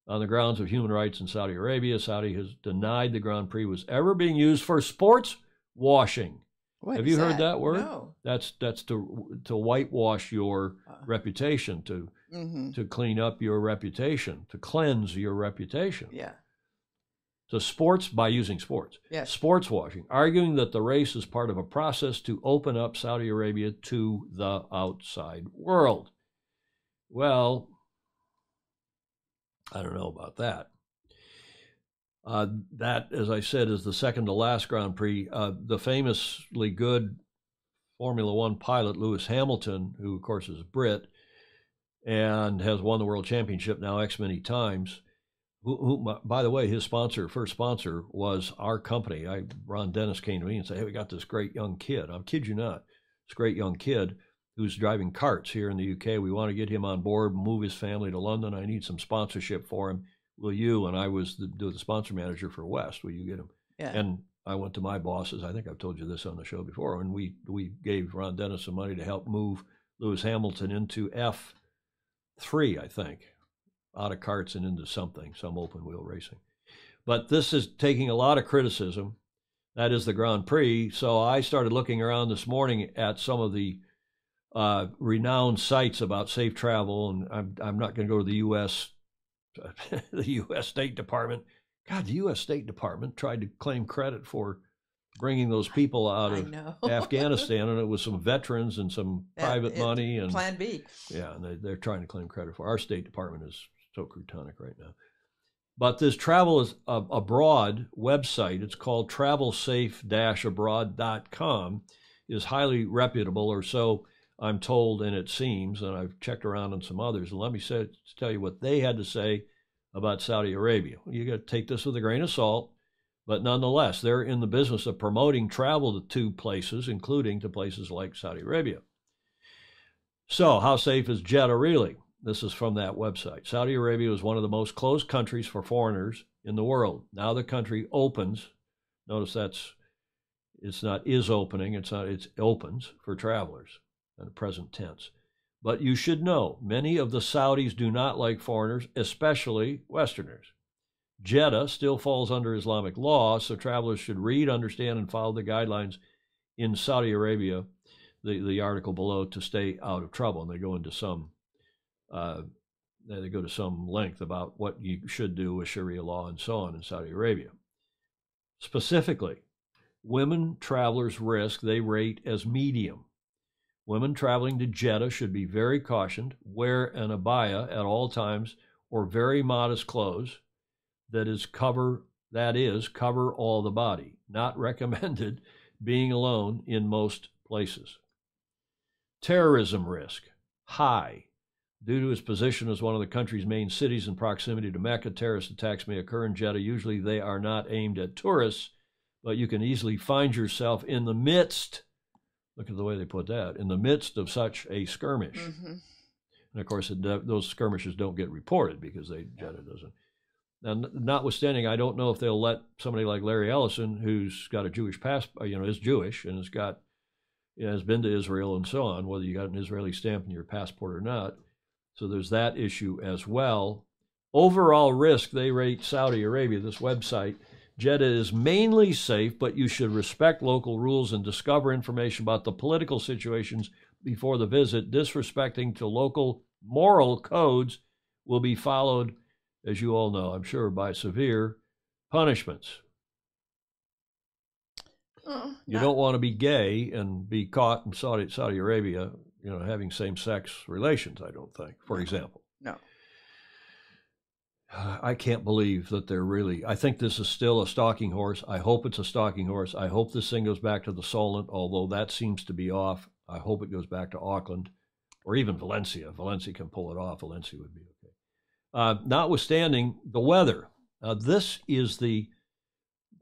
on the grounds of human rights in Saudi Arabia. Saudi has denied the Grand Prix was ever being used for sports washing. Have you heard that word? No. That's to whitewash your reputation, to clean up your reputation, to cleanse your reputation. Yeah. So sports, by using sports. Yes. Sports washing, arguing that the race is part of a process to open up Saudi Arabia to the outside world. Well, I don't know about that. That, as I said, is the second to last Grand Prix. The famously good Formula One pilot, Lewis Hamilton, who, of course, is a Brit and has won the world championship now X many times, who, by the way, his first sponsor was our company. Ron Dennis came to me and said, hey, we got this great young kid. I kid you not. This great young kid who's driving karts here in the UK. We want to get him on board, move his family to London. I need some sponsorship for him. Will you? And I was the sponsor manager for West. Will you get him? Yeah. And I went to my bosses. I think I've told you this on the show before. And we gave Ron Dennis some money to help move Lewis Hamilton into F3, I think, out of karts and into some open wheel racing. But this is taking a lot of criticism. That is the Grand Prix. So I started looking around this morning at some of the renowned sites about safe travel. And I'm not going to go to the U.S. The U.S. State Department. God, the U.S. State Department tried to claim credit for bringing those people out of Afghanistan, and it was some veterans and some private money and Plan B. Yeah, and they're trying to claim credit for. Our State Department is so croutonic right now. But this travel is abroad website. It's called travelsafe-abroad.com. Is highly reputable, or so I'm told, and it seems, and I've checked around on some others. And let me tell you what they had to say about Saudi Arabia. You got to take this with a grain of salt, but nonetheless, they're in the business of promoting travel to places, including to places like Saudi Arabia. So, how safe is Jeddah really? This is from that website. Saudi Arabia is one of the most closed countries for foreigners in the world. Now the country opens. Notice it's not is opening, it's opens for travelers. In the present tense. But you should know, many of the Saudis do not like foreigners, especially Westerners. Jeddah still falls under Islamic law, so travelers should read, understand, and follow the guidelines in Saudi Arabia, the article below, to stay out of trouble. And they go into some length about what you should do with Sharia law and so on in Saudi Arabia. Specifically, women travelers' risk they rate as medium. Women traveling to Jeddah should be very cautioned, wear an abaya at all times or very modest clothes that is cover all the body. Not recommended being alone in most places. Terrorism risk, high. Due to its position as one of the country's main cities in proximity to Mecca, terrorist attacks may occur in Jeddah. Usually they are not aimed at tourists, but you can easily find yourself in the midst, look at the way they put that, in the midst of such a skirmish. Mm-hmm. And of course, those skirmishes don't get reported because Jeddah doesn't. Now, notwithstanding, I don't know if they'll let somebody like Larry Ellison, who's got a Jewish passport, is Jewish and has been to Israel and so on, whether you got an Israeli stamp in your passport or not. So there's that issue as well. Overall risk, they rate Saudi Arabia, this website. Jeddah is mainly safe, but you should respect local rules and discover information about the political situations before the visit. Disrespecting to local moral codes will be followed, as you all know, I'm sure, by severe punishments. You don't want to be gay and be caught in Saudi Arabia, having same-sex relations, I don't think, for example. No. I can't believe that they're really, I think this is still a stalking horse. I hope it's a stalking horse. I hope this thing goes back to the Solent, although that seems to be off. I hope it goes back to Auckland or even Valencia. Valencia can pull it off. Valencia would be okay. Notwithstanding the weather, this is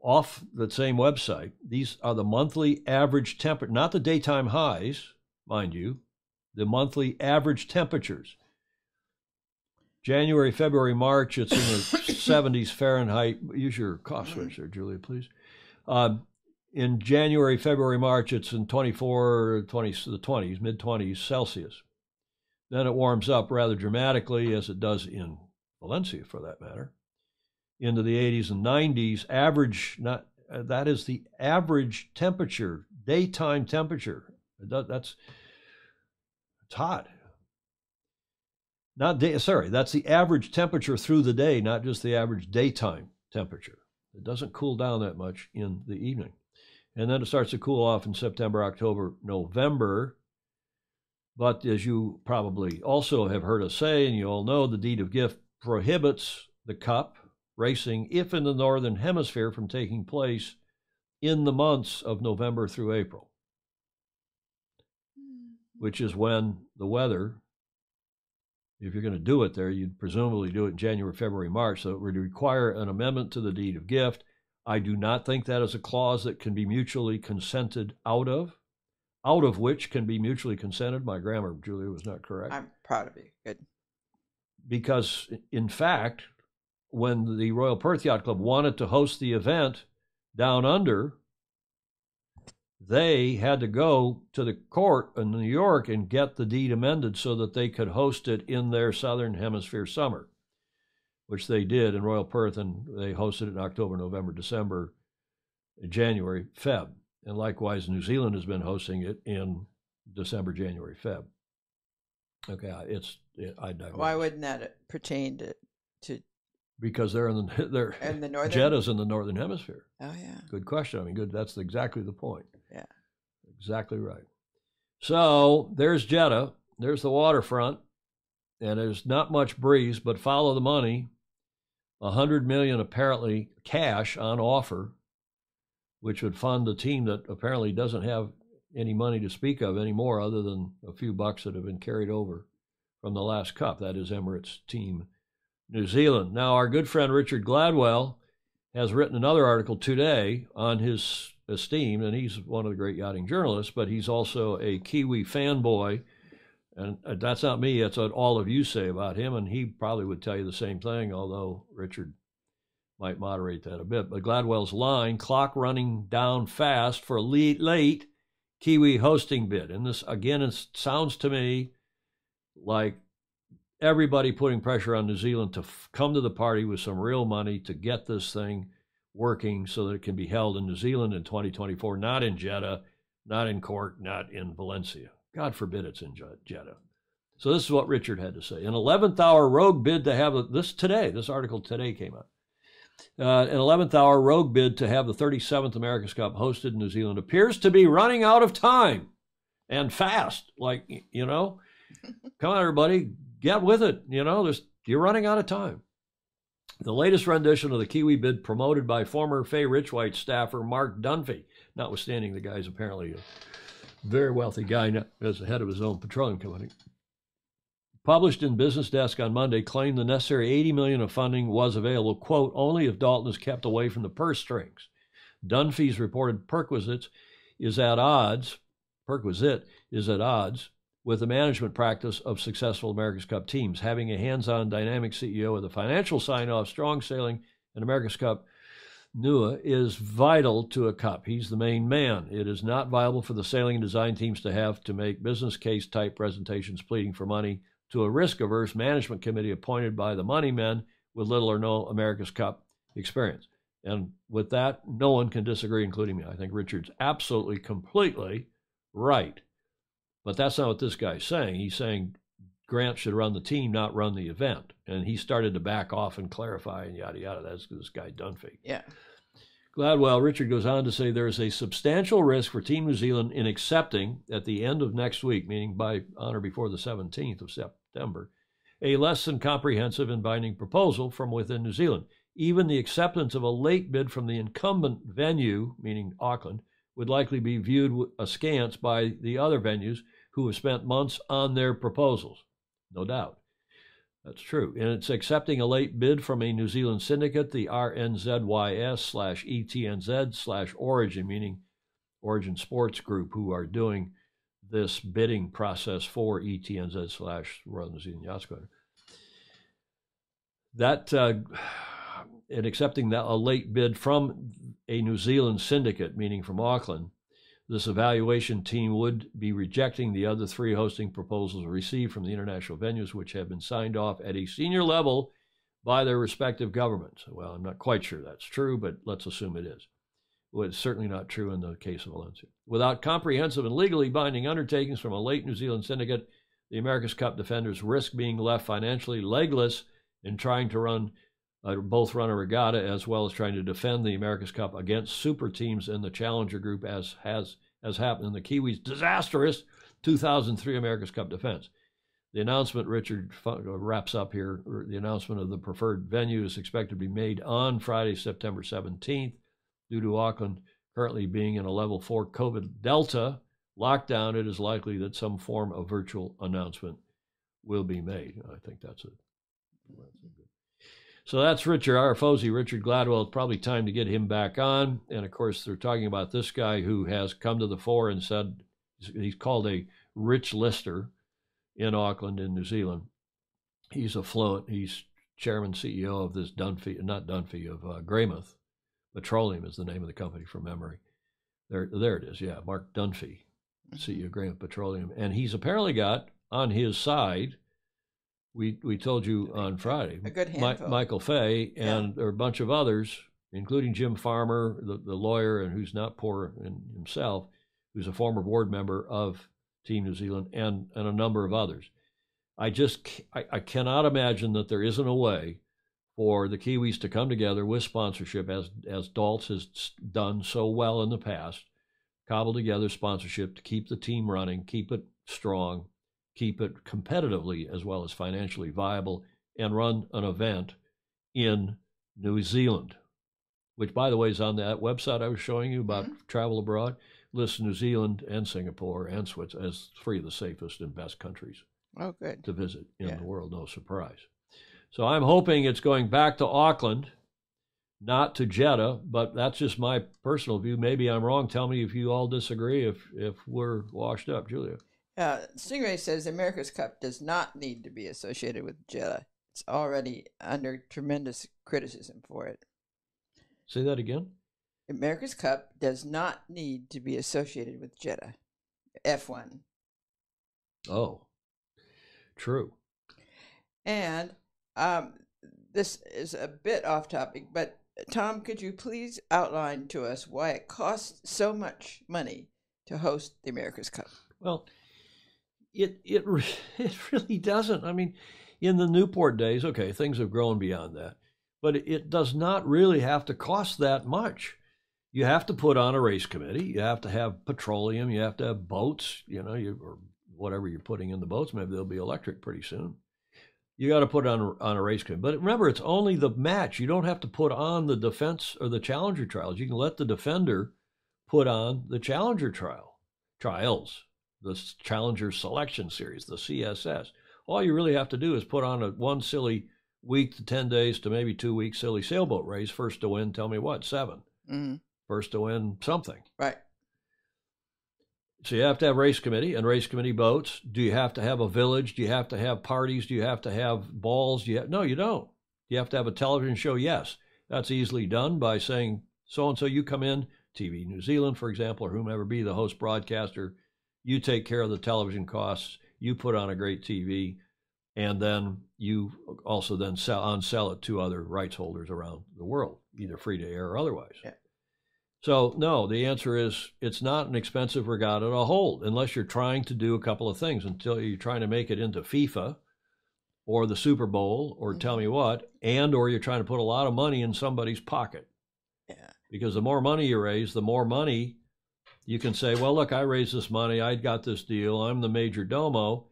off the same website. These are the monthly average temperature, not the daytime highs, mind you, the monthly average temperatures. January, February, March, it's in the 70s Fahrenheit. Use your cough switch there, Julia, please. In January, February, March, it's in 24, 20, the 20s, mid-20s Celsius. Then it warms up rather dramatically, as it does in Valencia, for that matter, into the 80s and 90s. That is the average temperature, daytime temperature. It's hot. That's the average temperature through the day, not just the average daytime temperature. It doesn't cool down that much in the evening. And then it starts to cool off in September, October, November. But as you probably also have heard us say, and you all know, the deed of gift prohibits the cup racing, if in the Northern Hemisphere, from taking place in the months of November through April, which is when the weather, if you're going to do it there, you'd presumably do it in January, February, March, so it would require an amendment to the deed of gift. I do not think that is a clause that can be mutually consented out of which can be mutually consented. My grammar, Julia, was not correct. I'm proud of you. Good. Because, in fact, when the Royal Perth Yacht Club wanted to host the event down under, they had to go to the court in New York and get the deed amended so that they could host it in their Southern Hemisphere summer, which they did in Royal Perth, and they hosted it in October, November, December, January, Feb. And likewise, New Zealand has been hosting it in December, January, Feb. Okay, I digress. Why wouldn't that pertain to? Because they're in the northern. Jeddah's in the Northern Hemisphere. Oh yeah. Good question. I mean, good. That's exactly the point. Yeah. Exactly right. So there's Jeddah. There's the waterfront, and there's not much breeze. But follow the money. $100 million apparently cash on offer, which would fund the team that apparently doesn't have any money to speak of anymore, other than a few bucks that have been carried over from the last Cup. That is Emirates Team New Zealand. Now, our good friend Richard Gladwell has written another article today on his esteem, and he's one of the great yachting journalists, but he's also a Kiwi fanboy, and that's not me, that's what all of you say about him, and he probably would tell you the same thing, although Richard might moderate that a bit. But Gladwell's line, clock running down fast for a late Kiwi hosting bid. And this, again, it sounds to me like everybody putting pressure on New Zealand to come to the party with some real money to get this thing working so that it can be held in New Zealand in 2024, not in Jeddah, not in Cork, not in Valencia. God forbid it's in Jeddah. So this is what Richard had to say. An 11th hour rogue bid to have this article today came out. An 11th hour rogue bid to have the 37th America's Cup hosted in New Zealand appears to be running out of time, and fast. Like, come on, everybody, get with it. You're running out of time. The latest rendition of the Kiwi bid, promoted by former Fay Richwhite staffer Mark Dunphy, notwithstanding the guy's apparently Very wealthy guy now, as the head of his own petroleum company. Published in Business Desk on Monday, claimed the necessary $80 million of funding was available, quote, only if Dalton is kept away from the purse strings. Dunphy's reported perquisite is at odds with the management practice of successful America's Cup teams. Having a hands-on dynamic CEO with a financial sign-off, strong sailing, and America's Cup NUA is vital to a cup. He's the main man. It is not viable for the sailing and design teams to have to make business case type presentations pleading for money to a risk-averse management committee appointed by the money men with little or no America's Cup experience. And with that, no one can disagree, including me. I think Richard's absolutely, completely right. But that's not what this guy's saying. He's saying Grant should run the team, not run the event. And he started to back off and clarify and yada, yada. That's this guy Dunphy. Yeah. Gladwell, Richard goes on to say there is a substantial risk for Team New Zealand in accepting at the end of next week, meaning by on or before the 17th of September, a less than comprehensive and binding proposal from within New Zealand. Even the acceptance of a late bid from the incumbent venue, meaning Auckland, would likely be viewed askance by the other venues who have spent months on their proposals. No doubt. That's true. And it's accepting a late bid from a New Zealand syndicate, the RNZYS/ETNZ/Origin, meaning Origin Sports Group, who are doing this bidding process for ETNZ/Royal New Zealand Yacht Squadron. That, in accepting that a late bid from a New Zealand syndicate, meaning from Auckland, this evaluation team would be rejecting the other three hosting proposals received from the international venues, which have been signed off at a senior level by their respective governments. Well, I'm not quite sure that's true, but let's assume it is. Well, it's certainly not true in the case of Valencia. Without comprehensive and legally binding undertakings from a late New Zealand syndicate, the America's Cup defenders risk being left financially legless in trying to both run a regatta as well as trying to defend the America's Cup against super teams in the Challenger Group, as happened in the Kiwis' disastrous 2003 America's Cup defense. The announcement, Richard wraps up here, the announcement of the preferred venue is expected to be made on Friday, September 17th. Due to Auckland currently being in a level 4 COVID Delta lockdown, it is likely that some form of virtual announcement will be made. I think that's it. So that's Richard Arfosi, Richard Gladwell. It's probably time to get him back on. And of course, they're talking about this guy who has come to the fore and said he's called a rich lister in Auckland in New Zealand. He's affluent. He's chairman, CEO of this Greymouth Petroleum is the name of the company from memory. There it is. Yeah, Mark Dunphy, CEO of Greymouth Petroleum. And he's apparently got on his side, we told you on Friday, a good handful. Michael Fay and there are a bunch of others, including Jim Farmer, the lawyer, and who's not poor in himself, who's a former board member of Team New Zealand, and a number of others. I cannot imagine that there isn't a way for the Kiwis to come together with sponsorship, as Daltz has done so well in the past, cobble together sponsorship to keep the team running, keep it strong, keep it competitively as well as financially viable, and run an event in New Zealand, which, by the way, is on that website I was showing you about travel abroad, lists New Zealand and Singapore and Switzerland as three of the safest and best countries to visit in the world. No surprise. So I'm hoping it's going back to Auckland, not to Jeddah, but that's just my personal view. Maybe I'm wrong. Tell me if you all disagree, if we're washed up. Julia. Stingray says America's Cup does not need to be associated with Jeddah. It's already under tremendous criticism for it. Say that again? America's Cup does not need to be associated with Jeddah. F1. Oh, true. And this is a bit off topic, but Tom, could you please outline to us why it costs so much money to host the America's Cup? Well, it really doesn't. I mean, in the Newport days, okay, things have grown beyond that, but it does not really have to cost that much. You have to put on a race committee. You have to have petroleum. You have to have boats, or whatever you're putting in the boats. Maybe they'll be electric pretty soon. You got to put on a race committee. But remember, it's only the match. You don't have to put on the defense or the challenger trials. You can let the defender put on the challenger trial. trials, the Challenger Selection Series, the CSS. All you really have to do is put on one silly week to 10 days to maybe 2 weeks silly sailboat race. First to win, tell me what, 7. Mm-hmm. First to win something. Right. So you have to have race committee and race committee boats. Do you have to have a village? Do you have to have parties? Do you have to have balls? No, you don't. You have to have a television show? Yes. That's easily done by saying, so-and-so, you come in, TV New Zealand, for example, or whomever be the host broadcaster. You take care of the television costs. You put on a great TV, and then you also then sell it to other rights holders around the world, either free to air or otherwise. Yeah. So, no, the answer is it's not an expensive regatta to hold unless you're trying to do a couple of things, until you're trying to make it into FIFA or the Super Bowl or tell me what, or you're trying to put a lot of money in somebody's pocket. Yeah. Because the more money you raise, the more money you can say, well, look, I raised this money. I got this deal. I'm the major domo.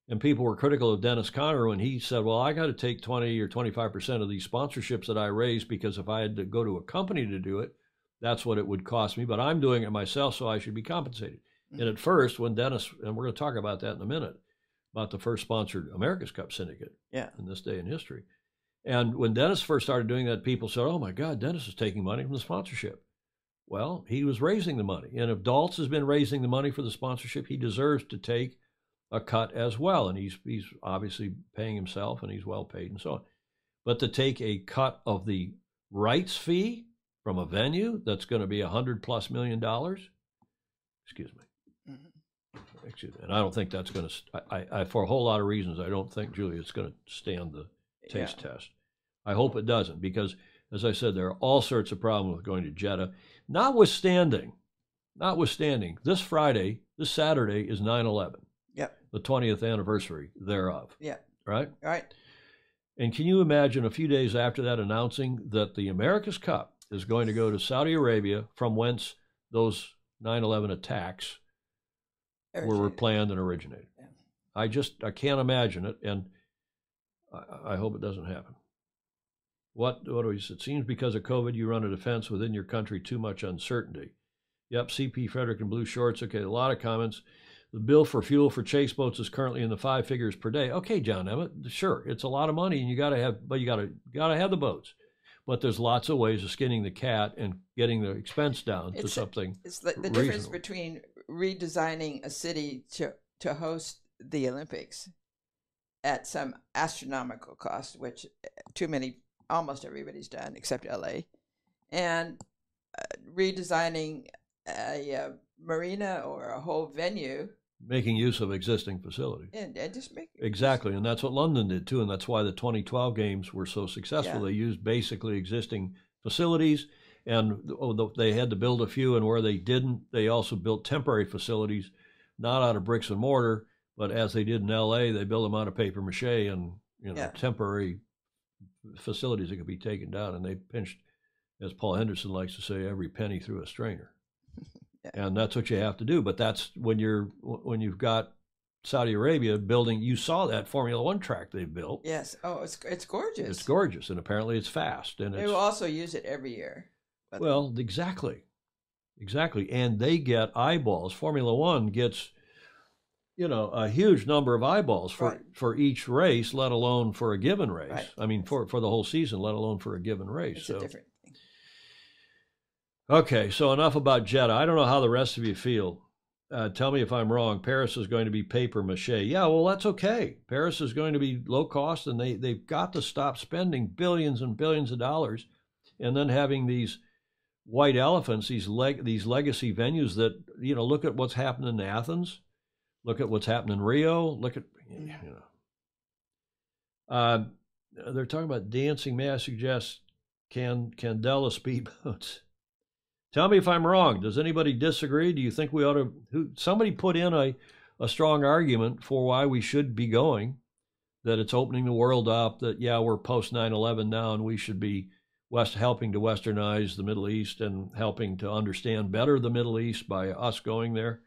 And people were critical of Dennis Conner when he said, well, I got to take 20 or 25% of these sponsorships that I raised, because if I had to go to a company to do it, that's what it would cost me, but I'm doing it myself, so I should be compensated. Mm-hmm. And at first, when Dennis, and we're going to talk about that in a minute, about the first sponsored America's Cup syndicate in this day in history. And when Dennis first started doing that, people said, oh my God, Dennis is taking money from the sponsorship. Well, he was raising the money. And if Daltz has been raising the money for the sponsorship, he deserves to take a cut as well. And he's obviously paying himself, and he's well paid and so on. But to take a cut of the rights fee from a venue that's going to be $100+ million, excuse me. And I don't think that's going to, I for a whole lot of reasons, I don't think, Julia, it's going to stand the taste test. I hope it doesn't, because, as I said, there are all sorts of problems with going to Jeddah. Notwithstanding, this Friday, this Saturday is 9/11. Yep. The 20th anniversary thereof. Yeah. Right? Right. And can you imagine a few days after that announcing that the America's Cup is going to go to Saudi Arabia, from whence those 9/11 attacks were planned and originated? Yeah. I can't imagine it, and I hope it doesn't happen. What do we say? It seems because of COVID, you run a defense within your country, too much uncertainty. Yep, CP Frederick in blue shorts. Okay, a lot of comments. The bill for fuel for chase boats is currently in the 5 figures per day. Okay, John Emmett, sure, it's a lot of money, and you got to have the boats. But there's lots of ways of skinning the cat and getting the expense down to something. It's the difference between redesigning a city to host the Olympics at some astronomical cost, which almost everybody's done except LA, and redesigning a marina or a whole venue. Making use of existing facilities. And just make exactly, and that's what London did too, and that's why the 2012 games were so successful. Yeah. They used basically existing facilities, and they had to build a few, and where they didn't, they also built temporary facilities, not out of bricks and mortar, but as they did in LA, they built them out of paper mache and temporary facilities that could be taken down, and they pinched, as Paul Henderson likes to say, every penny through a strainer. Yeah. And that's what you have to do. But that's when you've got Saudi Arabia building. You saw that Formula One track they built. Yes. Oh, it's gorgeous. It's gorgeous, and apparently it's fast. And they will also use it every year. Well, exactly, and they get eyeballs. Formula One gets, a huge number of eyeballs for each race, let alone for a given race. Right. I mean, for the whole season, let alone for a given race. It's a different thing. Okay, so enough about Jeddah. I don't know how the rest of you feel. Tell me if I'm wrong. Paris is going to be paper mache. Yeah, well, that's okay. Paris is going to be low cost, and they've got to stop spending billions and billions of dollars and then having these white elephants, these legacy venues that, look at what's happened in Athens. Look at what's happened in Rio. Look at, they're talking about dancing. May I suggest Candela speedboats? Tell me if I'm wrong. Does anybody disagree? Do you think we ought to? Somebody put in a strong argument for why we should be going, that it's opening the world up, that, we're post 9/11 now, and we should be helping to westernize the Middle East and helping to understand better the Middle East by us going there.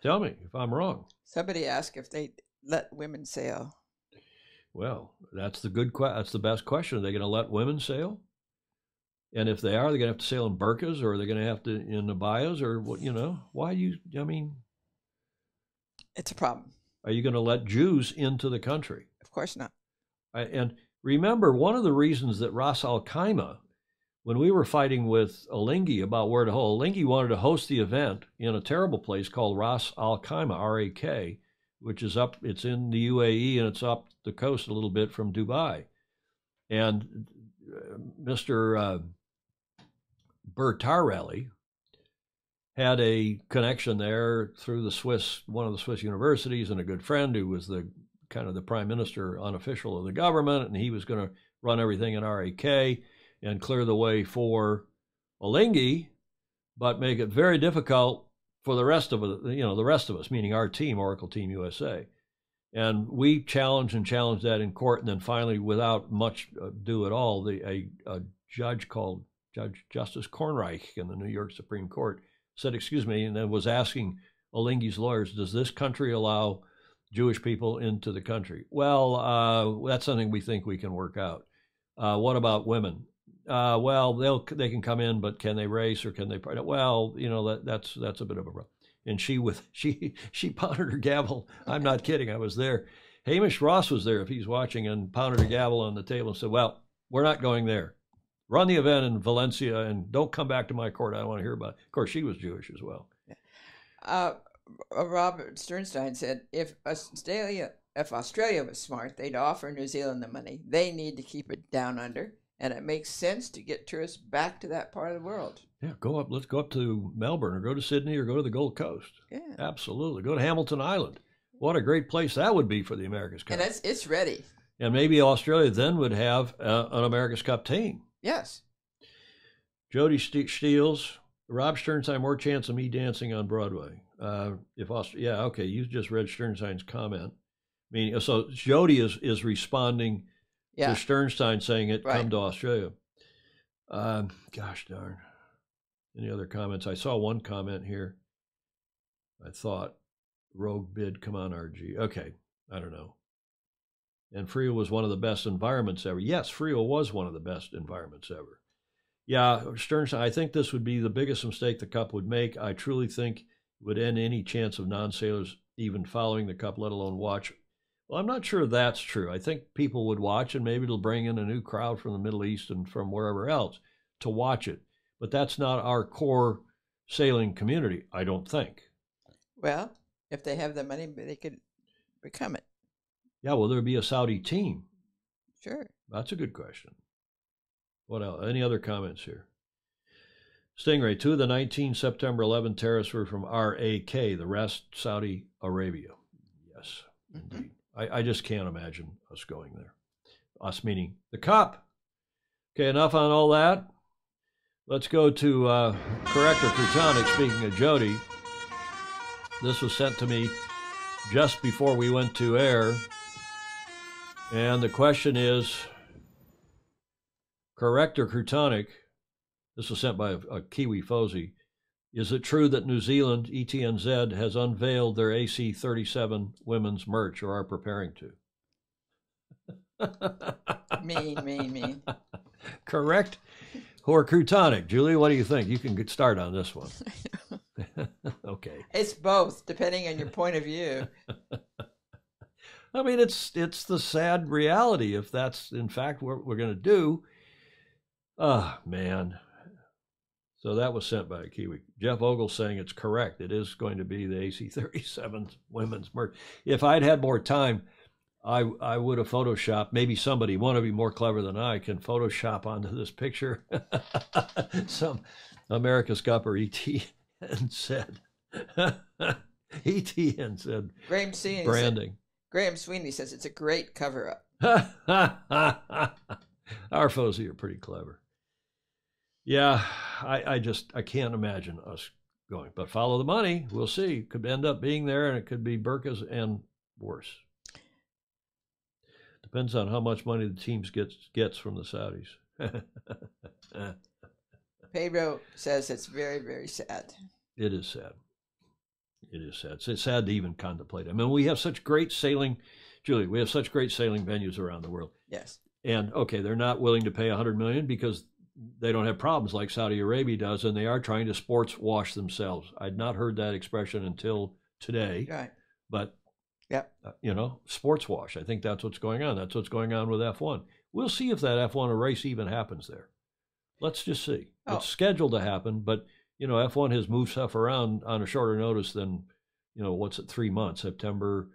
Tell me if I'm wrong. Somebody asked if they let women sail. Well, that's the best question. Are they going to let women sail? And if they are, they're going to have to sail in burqas, or are they going to have to in abayas, or what? Why do you? I mean, It's a problem. Are you going to let Jews into the country? Of course not. And remember, one of the reasons that Ras Al Khaimah, when we were fighting with Alinghi about where to hold, Alinghi wanted to host the event in a terrible place called Ras Al Khaimah, R-A-K, which is up, it's in the UAE, and it's up the coast a little bit from Dubai. And Mr. Bertarelli had a connection there through one of the Swiss universities, and a good friend who was the kind of the prime minister unofficial of the government, and he was going to run everything in RAK and clear the way for Alinghi, but make it very difficult for the rest of it, the rest of us, meaning our team, Oracle Team USA. And we challenged that in court, and then finally, without much ado at all, a judge called Justice Kornreich in the New York Supreme Court said, excuse me, and then was asking Alinghi's lawyers, does this country allow Jewish people into the country? Well, that's something we think we can work out. What about women? Well, they can come in, but can they race or can they? Well, that's a bit of a problem. And she pounded her gavel. I'm not kidding. I was there. Hamish Ross was there, if he's watching, and pounded her gavel on the table and said, well, we're not going there. Run the event in Valencia and don't come back to my court. I don't want to hear about it. Of course, she was Jewish as well. Robert Sternstein said, if Australia was smart, they'd offer New Zealand the money. They need to keep it down under, and it makes sense to get tourists back to that part of the world. Yeah, let's go up to Melbourne or go to Sydney or go to the Gold Coast. Yeah. Absolutely. Go to Hamilton Island. What a great place that would be for the America's Cup. And it's ready. And maybe Australia then would have an America's Cup team. Yes. Jody Steele, Rob Sternstein, more chance of me dancing on Broadway. Okay, you just read Sternstein's comment. So Jody is responding to Sternstein saying it come to Australia. Gosh darn. Any other comments? I saw one comment here. I thought, rogue bid, come on, RG. Okay, I don't know. And Frio was one of the best environments ever. Yes, Frio was one of the best environments ever. Yeah, Sternstein, I think this would be the biggest mistake the Cup would make. I truly think it would end any chance of non-sailors even following the Cup, let alone watch. Well, I'm not sure that's true. I think people would watch, and maybe it'll bring in a new crowd from the Middle East and from wherever else to watch it. But that's not our core sailing community, I don't think. Well, if they have the money, they could become it. Yeah, will there be a Saudi team? Sure. That's a good question. What else? Any other comments here? Stingray, 2 of the 19 September 11 terrorists were from RAK, the rest Saudi Arabia. Yes, indeed. I just can't imagine us going there. Us meaning the Cup. Okay, enough on all that. Let's go to Corrector Crutonic, speaking of Jody. This was sent to me just before we went to air. And the question is, Corrector Crutonic, this was sent by a Kiwi Fozy, is it true that New Zealand, ETNZ, has unveiled their AC-37 women's merch or are preparing to? Mean. Correct or Crutonic? Julie, what do you think? You can get started on this one. Okay. It's both, depending on your point of view. I mean, it's the sad reality if that's, in fact, what we're going to do. Oh, man. So that was sent by a Kiwi. Jeff Ogle saying it's correct. It is going to be the AC-37 women's merch. If I'd had more time, I would have photoshopped. Maybe somebody, one of you more clever than I, can Photoshop onto this picture some America's Cup or ETNZ. ETNZ branding. Graham Sweeney says it's a great cover-up. Our Fozy are pretty clever. Yeah, I can't imagine us going. But follow the money. We'll see. Could end up being there, and it could be burkas and worse. Depends on how much money the teams gets from the Saudis. Pedro says it's very, very sad. It is sad. It is sad. It's sad to even contemplate. I mean, we have such great sailing, Julie, we have such great sailing venues around the world. Yes. And, okay, they're not willing to pay $100 million because they don't have problems like Saudi Arabia does, and they are trying to sports wash themselves. I'd not heard that expression until today. Right. But, yeah, you know, sports wash. I think that's what's going on. That's what's going on with F1. We'll see if that F1 race even happens there. Let's just see. Oh. It's scheduled to happen, but, you know, F1 has moved stuff around on a shorter notice than, you know, what's it, 3 months, September,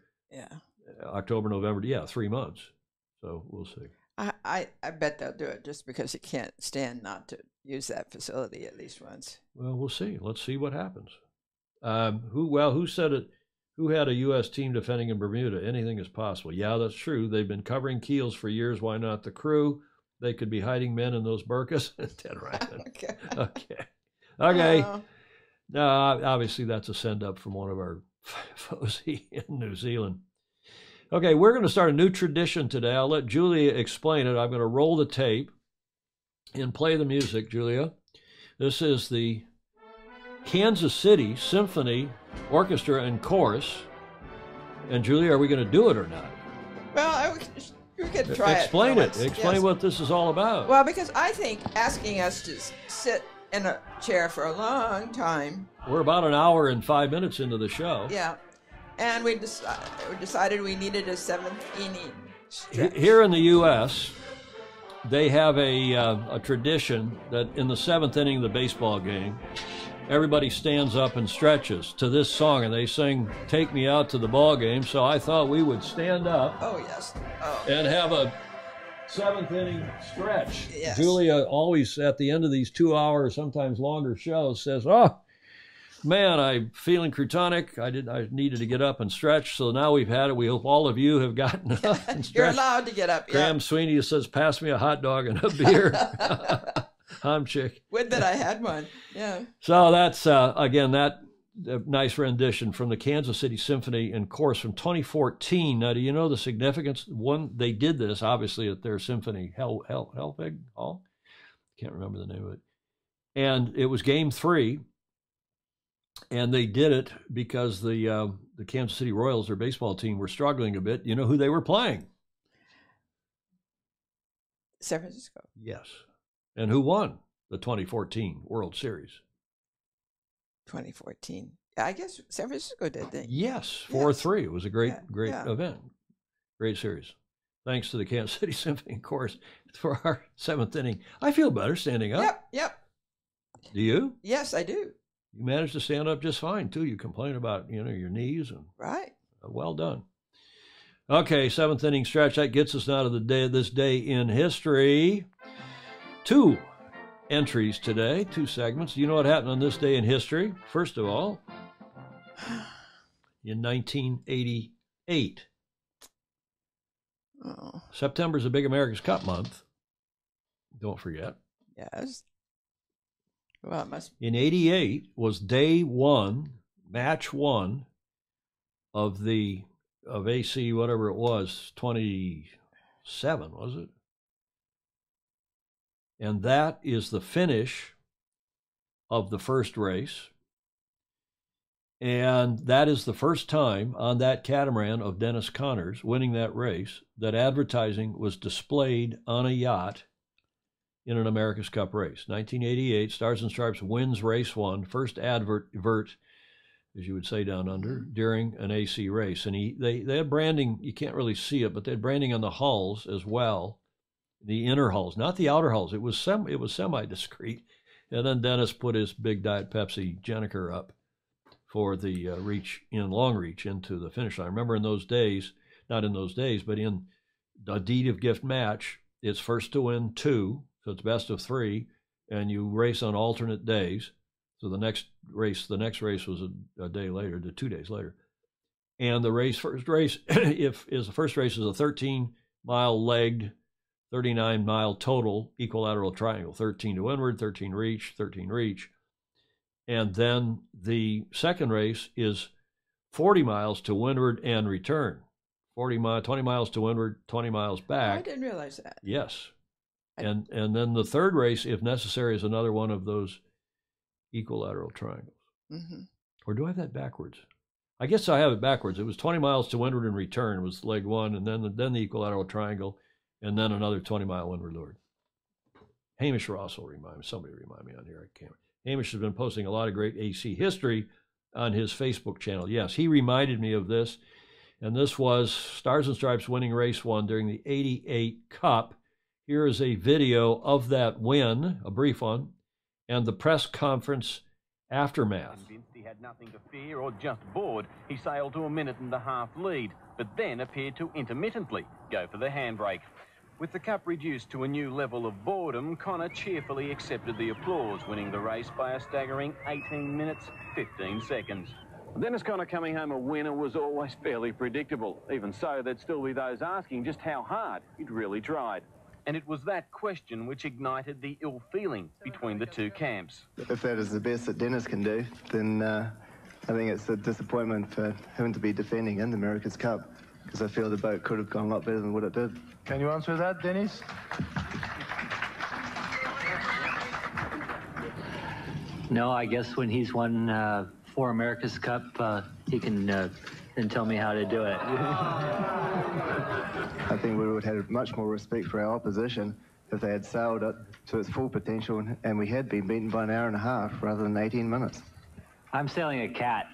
October, November. Yeah, 3 months. So we'll see. I bet they'll do it just because you can't stand not to use that facility at least once. Well, we'll see. Let's see what happens. Who said it? Who had a U.S. team defending in Bermuda? Anything is possible. Yeah, that's true. They've been covering keels for years. Why not the crew? They could be hiding men in those burkas. Ted Ryan. Okay. No, obviously that's a send-up from one of our Fozy in New Zealand. Okay, we're going to start a new tradition today. I'll let Julia explain it. I'm going to roll the tape and play the music, Julia. This is the Kansas City Symphony Orchestra and Chorus. And Julia, are we going to do it or not? Well, you could try Explain it. Explain what this is all about. Well, because I think asking us to sit in a chair for a long time. We're about an hour and 5 minutes into the show. Yeah. And we decided we needed a 7th inning stretch. Here in the U.S., they have a tradition that in the 7th inning of the baseball game, everybody stands up and stretches to this song, and they sing "Take Me Out to the Ball Game." So I thought we would stand up and have a 7th inning stretch. Yes. Julia always, at the end of these 2 hour, sometimes longer shows, says, "Oh, man, I'm feeling crotonic. I needed to get up and stretch." So now we've had it. We hope all of you have gotten up and stretched. You're allowed to get up. Graham Sweeney says, "Pass me a hot dog and a beer." I'm chick. Would that I had one. Yeah. So that's, again, that nice rendition from the Kansas City Symphony and Chorus from 2014. Now, do you know the significance? One, they did this, obviously, at their symphony, Hellweg Hall? Can't remember the name of it. And it was Game 3. And they did it because the Kansas City Royals, their baseball team, were struggling a bit. You know who they were playing? San Francisco. Yes. And who won the 2014 World Series? 2014. I guess San Francisco did, didn't you? Yes, 4-3. It was a great event. Great series. Thanks to the Kansas City Symphony, of course, for our 7th inning. I feel better standing up. Yep. Do you? Yes, I do. You managed to stand up just fine, too. You complain about, your knees. And right. Well done. Okay, 7th inning stretch. That gets us now to this day in history. 2 entries today, 2 segments. Do you know what happened on this day in history? First of all, in 1988. Oh. September is a big America's Cup month. Don't forget. Yes. Well, it must be. In 88 was day 1, match 1 of AC, whatever it was, 27, was it? And that is the finish of the first race. And that is the first time on that catamaran of Dennis Connor's winning that race that advertising was displayed on a yacht in an America's Cup race. 1988, Stars and Stripes wins race 1, first advert, as you would say down under, during an AC race. And they had branding, you can't really see it, but they had branding on the hulls as well. The inner hulls, not the outer hulls. It was semi-discreet. And then Dennis put his big Diet Pepsi Jenniker up for the long reach into the finish line. I remember in those days, not in those days, but in a deed of gift match, it's first to win 2, so it's best of 3, and you race on alternate days. So the next race was a day later, 2 days later. And the first race is a 13-mile legged, 39-mile total equilateral triangle, 13 to windward, 13 reach, 13 reach. And then the second race is 40 miles to windward and return. 20 miles to windward, 20 miles back. Oh, I didn't realize that. Yes. And then the third race, if necessary, is another one of those equilateral triangles. Mm-hmm. Or do I have that backwards? I guess I have it backwards. It was 20 miles to windward and return was leg 1, and then the equilateral triangle, and then another 20-mile windward lord. Hamish Ross will somebody remind me on here. I can't. Hamish has been posting a lot of great AC history on his Facebook channel. Yes, he reminded me of this. And this was Stars and Stripes winning race 1 during the 88 Cup. Here is a video of that win, a brief one, and the press conference aftermath. Convinced he had nothing to fear or just bored, he sailed to a 1.5-minute lead, but then appeared to intermittently go for the handbrake. With the Cup reduced to a new level of boredom, Connor cheerfully accepted the applause, winning the race by a staggering 18 minutes, 15 seconds. Dennis Connor coming home a winner was always fairly predictable. Even so, there'd still be those asking just how hard he'd really tried. And it was that question which ignited the ill feeling between the two camps. If that is the best that Dennis can do, then I think it's a disappointment for him to be defending in the America's Cup, because I feel the boat could have gone a lot better than what it did. Can you answer that, Dennis? No, I guess when he's won 4 America's Cup, he can then tell me how to do it. I think we would have had much more respect for our opposition if they had sailed it to its full potential and we had been beaten by an hour and a half rather than 18 minutes. I'm sailing a cat.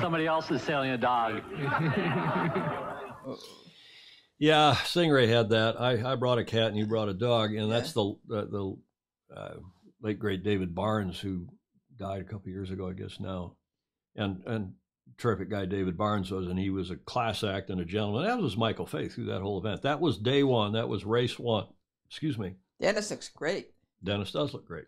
Somebody else is sailing a dog. Yeah, Stingray had that. I brought a cat and you brought a dog, and that's the late great David Barnes, who died a couple years ago, I guess now, and terrific guy David Barnes was, and he was a class act and a gentleman. That was Michael Fay through that whole event. That was day 1. That was race 1. Excuse me. Dennis looks great. Dennis does look great.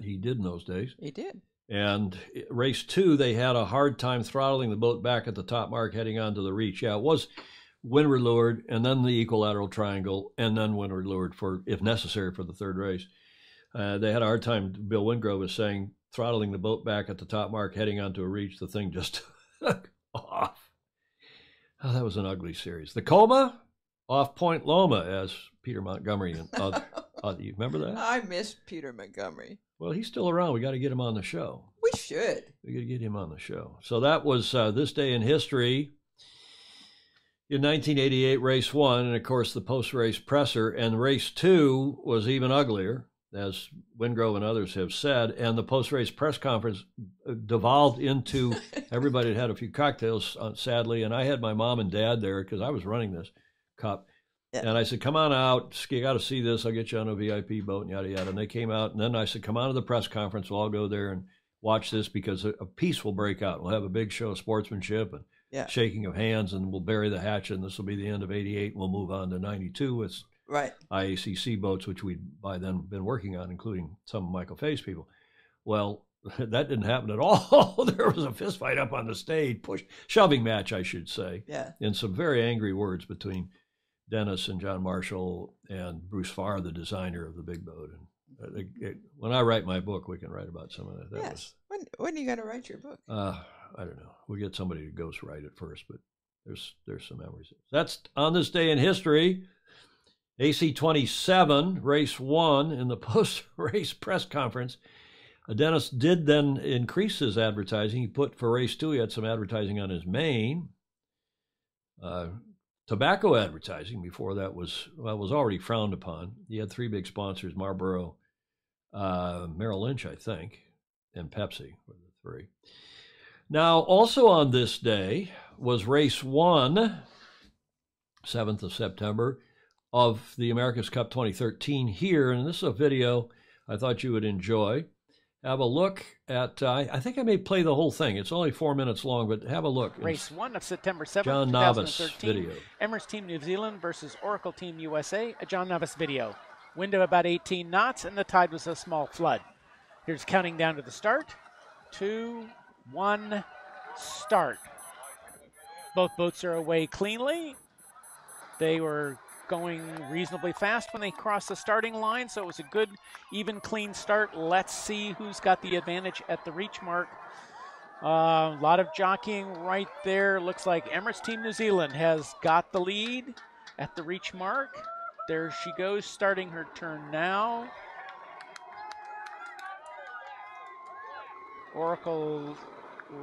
He did in those days. He did. And race 2, they had a hard time throttling the boat back at the top mark heading onto the reach. Yeah, it was windward leeward, and then the equilateral triangle, and then windward leeward for, if necessary, for the third race. They had a hard time. Bill Wingrove was saying, throttling the boat back at the top mark heading onto a reach, the thing just took off. Oh, that was an ugly series. The Coma off Point Loma, as Peter Montgomery and you remember that? I miss Peter Montgomery. Well, he's still around. We got to get him on the show. We should. We got to get him on the show. So that was this day in history. In 1988, race 1, and of course the post-race presser, and race 2 was even uglier, as Wingrove and others have said, and the post-race press conference devolved into everybody had a few cocktails, sadly, and I had my mom and dad there because I was running this cup. Yeah. And I said, come on out, you got to see this, I'll get you on a VIP boat, and yada, yada. And they came out, and then I said, come on to the press conference, we'll all go there and watch this because a peace will break out. We'll have a big show of sportsmanship and shaking of hands, and we'll bury the hatchet, and this will be the end of 88, and we'll move on to 92 with IACC boats, which we'd by then been working on, including some of Michael Fay's people. Well, that didn't happen at all. There was a fist fight up on the stage, shoving match, I should say, and some very angry words between Dennis and John Marshall and Bruce Farr, the designer of the big boat. And when I write my book, we can write about some of that. Yes. When are you going to write your book? I don't know. We'll get somebody to ghost write it first, but there's some memories. That's on this day in history. AC-27, race 1 in the post-race press conference. Dennis did then increase his advertising. He put for race 2, he had some advertising on his main. Tobacco advertising before that was already frowned upon. He had 3 big sponsors, Marlboro, Merrill Lynch, I think, and Pepsi were the 3. Now, also on this day was race 1, 7th of September, of the America's Cup 2013 here, and this is a video I thought you would enjoy. Have a look at, I think I may play the whole thing. It's only 4 minutes long, but have a look. Race 1 of September 7th, John 2013. Novice video. Emirates Team New Zealand versus Oracle Team USA, a John Novice video. Wind of about 18 knots, and the tide was a small flood. Here's counting down to the start. 2, 1, start. Both boats are away cleanly. They were going reasonably fast when they crossed the starting line, so it was a good, even, clean start. Let's see who's got the advantage at the reach mark. A lot of jockeying right there. Looks like Emirates Team New Zealand has got the lead at the reach mark. There she goes, starting her turn now. Oracle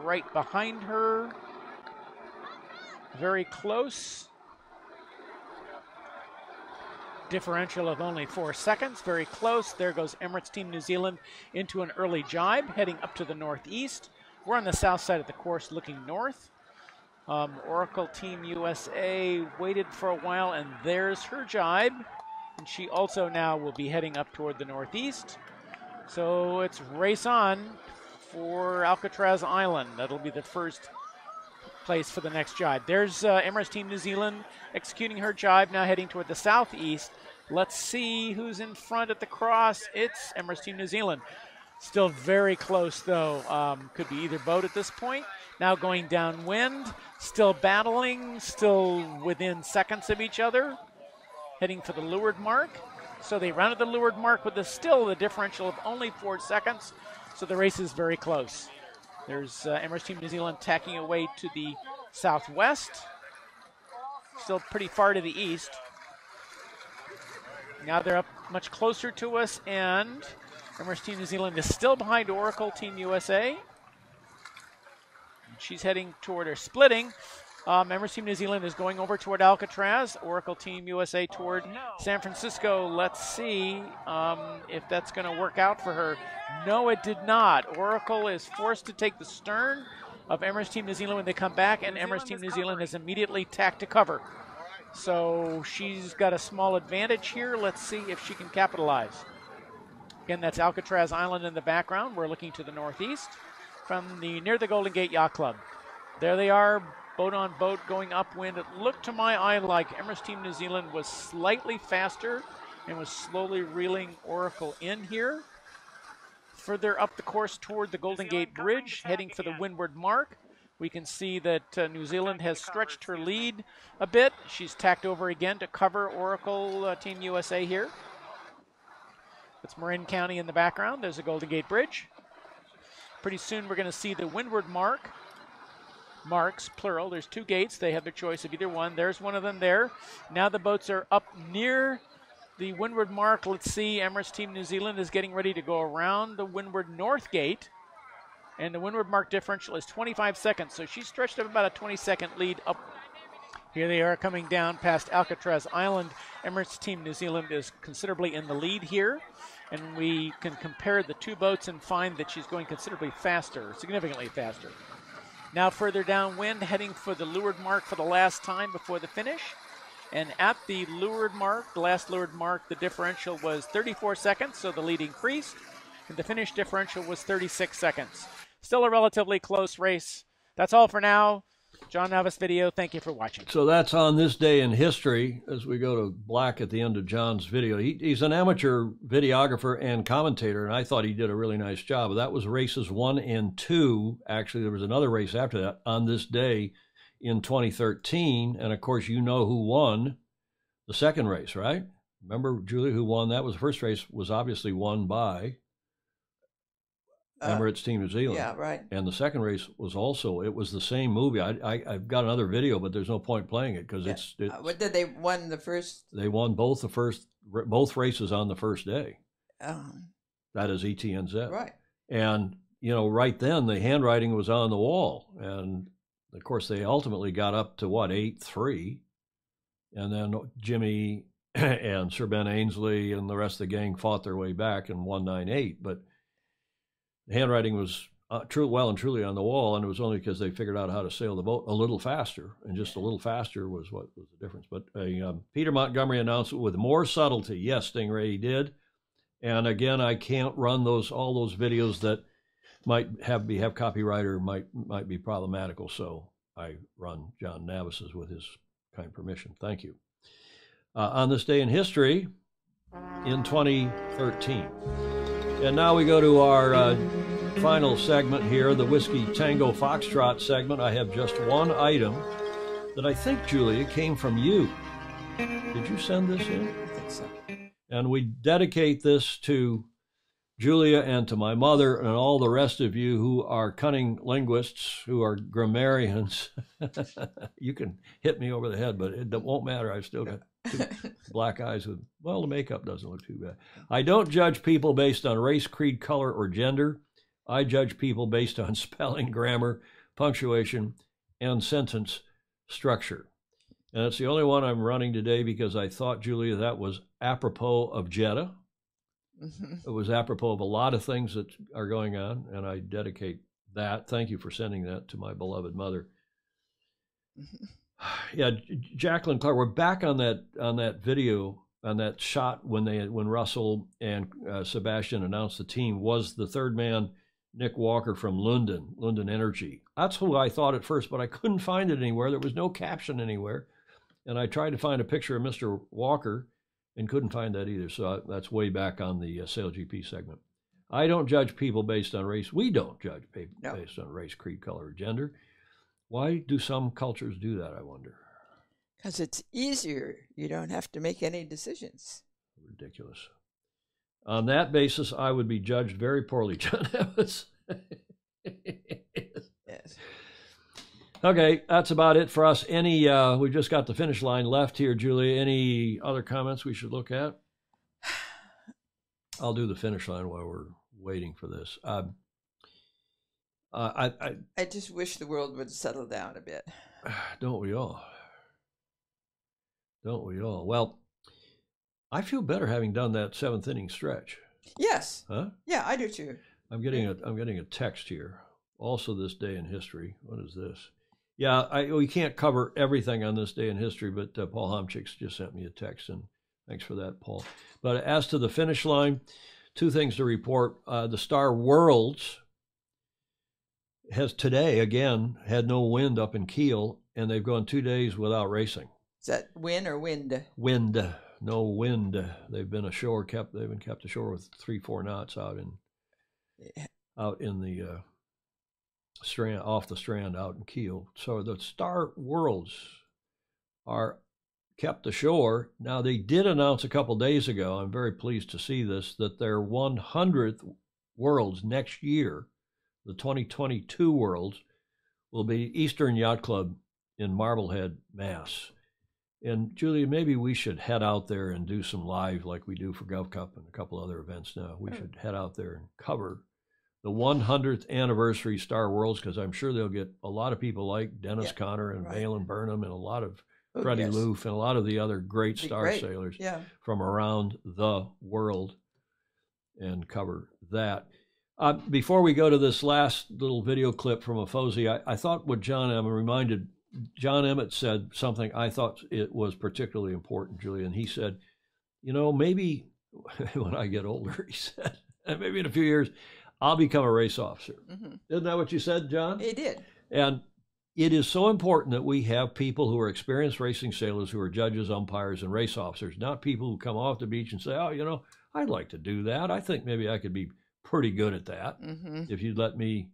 right behind her. Very close. Differential of only 4 seconds, very close. There goes Emirates Team New Zealand into an early jibe, heading up to the northeast. We're on the south side of the course looking north. Oracle Team USA waited for a while, and there's her jibe. And she also now will be heading up toward the northeast. So it's race on for Alcatraz Island. That'll be the first place for the next jibe. There's Emirates Team New Zealand executing her jibe, now heading toward the southeast. Let's see who's in front at the cross. It's Emirates Team New Zealand. Still very close, though. Could be either boat at this point. Now going downwind, still battling, still within seconds of each other, heading for the leeward mark. So they rounded the leeward mark with still the differential of only 4 seconds. So the race is very close. There's Emirates Team New Zealand tacking away to the southwest. Still pretty far to the east. Now they're up much closer to us, and Emirates Team New Zealand is still behind Oracle Team USA. She's heading toward her splitting. Emirates Team New Zealand is going over toward Alcatraz. Oracle Team USA toward San Francisco. Let's see if that's going to work out for her. No, it did not. Oracle is forced to take the stern of Emirates Team New Zealand when they come back, and Emirates Team New Zealand has immediately tacked to cover. So she's got a small advantage here. Let's see if she can capitalize. Again, that's Alcatraz Island in the background. We're looking to the northeast from near the Golden Gate Yacht Club. There they are, boat on boat, going upwind. It looked to my eye like Emirates Team New Zealand was slightly faster and was slowly reeling Oracle in here. Further up the course toward the Golden Gate Bridge, heading for the windward mark. We can see that New Zealand has stretched her lead a bit. She's tacked over again to cover Oracle Team USA here. That's Marin County in the background. There's the Golden Gate Bridge. Pretty soon we're going to see the windward marks, plural. There's 2 gates. They have their choice of either one. There's one of them there. Now the boats are up near the windward mark. Let's see, Emirates Team New Zealand is getting ready to go around the windward north gate. And the windward mark differential is 25 seconds. So she's stretched up about a 20-second lead up. Here they are coming down past Alcatraz Island. Emirates Team New Zealand is considerably in the lead here. And we can compare the 2 boats and find that she's going considerably faster, significantly faster. Now further downwind, heading for the leeward mark for the last time before the finish. And at the leeward mark, the last leeward mark, the differential was 34 seconds, so the lead increased. And the finish differential was 36 seconds. Still a relatively close race. That's all for now. John Navas video, thank you for watching. So that's on this day in history, as we go to black at the end of John's video. He's an amateur videographer and commentator, and I thought he did a really nice job. That was races 1 and 2. Actually, there was another race after that on this day in 2013. And, of course, you know who won the second race, right? Remember, Julie, who won? That was the first race was obviously won by Emirates Team New Zealand. Yeah, right. And the second race was also, it was the same movie. I've got another video, but there's no point playing it because it's what did they won the first? They won both races on the first day. That is ETNZ. Right. And, you know, right then the handwriting was on the wall. And, of course, they ultimately got up to, 8-3. And then Jimmy and Sir Ben Ainsley and the rest of the gang fought their way back and won 9-8. But the handwriting was well and truly on the wall, and it was only because they figured out how to sail the boat a little faster, and just a little faster was what was the difference. But Peter Montgomery announced it with more subtlety. Yes, Stingray, he did. And again, I can't run all those videos that might have copyright or might be problematical, so I run John Navis's with his kind permission. Thank you. On this day in history, in 2013. And now we go to our final segment here, the Whiskey Tango Foxtrot segment. I have just one item that I think, Julia, came from you. Did you send this in? I think so. And we dedicate this to Julia and to my mother and all the rest of you who are cunning linguists, who are grammarians. You can hit me over the head, but it won't matter. I've still got 2 black eyes with, well, the makeup doesn't look too bad. I don't judge people based on race, creed, color, or gender. I judge people based on spelling, grammar, punctuation, and sentence structure. And it's the only one I'm running today because I thought, Julia, that was apropos of Jeddah. It was apropos of a lot of things that are going on, and I dedicate that. Thank you for sending that to my beloved mother. Yeah, Jacqueline Clark, we're back on that video, on that shot when Russell and Sebastian announced the team. Was the third man Nick Walker from London Energy? That's who I thought at first, but I couldn't find it anywhere. There was no caption anywhere, and I tried to find a picture of Mr. Walker and couldn't find that either. So that's way back on the Sail GP segment. I don't judge people based on race. We don't judge people based on race, creed, color, or gender. Why do some cultures do that, I wonder? Because it's easier. You don't have to make any decisions. Ridiculous. On that basis, I would be judged very poorly, John Evans. Yes. Okay, that's about it for us. We've just got the finish line left here, Julia. Any other comments we should look at? I'll do the finish line while we're waiting for this. I just wish the world would settle down a bit. Don't we all? Don't we all? Well, I feel better having done that seventh inning stretch. Yes. Huh? Yeah, I do too. I'm getting a text here. Also, this day in history. What is this? Yeah, we can't cover everything on this day in history, but Paul Homchicks just sent me a text, and thanks for that, Paul. But as to the finish line, two things to report. The Star Worlds has today, again, had no wind up in Kiel, and they've gone 2 days without racing. Is that wind or wind? Wind. No wind. They've been ashore, they've been kept ashore with 3-4 knots out in the strand, off the strand out in Kiel. So the Star Worlds are kept ashore. Now, they did announce a couple days ago, I'm very pleased to see this, that their 100th Worlds next year, the 2022 Worlds, will be Eastern Yacht Club in Marblehead, Mass. And Julia, maybe we should head out there and do some live like we do for Gov Cup and a couple other events now. We should head out there and cover the 100th anniversary Star Worlds, because I'm sure they'll get a lot of people like Dennis Conner and Valen Burnham and a lot of Freddie Loof and a lot of the other great star sailors from around the world, and cover that. Before we go to this last little video clip from a Fozy, I thought what John Emmett said something I thought it was particularly important, Julia, and he said, maybe when I get older, he said, maybe in a few years, I'll become a race officer. Mm-hmm. Isn't that what you said, John? He did. And it is so important that we have people who are experienced racing sailors who are judges, umpires, and race officers, not people who come off the beach and say, oh, I'd like to do that. I think maybe I could be pretty good at that if you'd let me.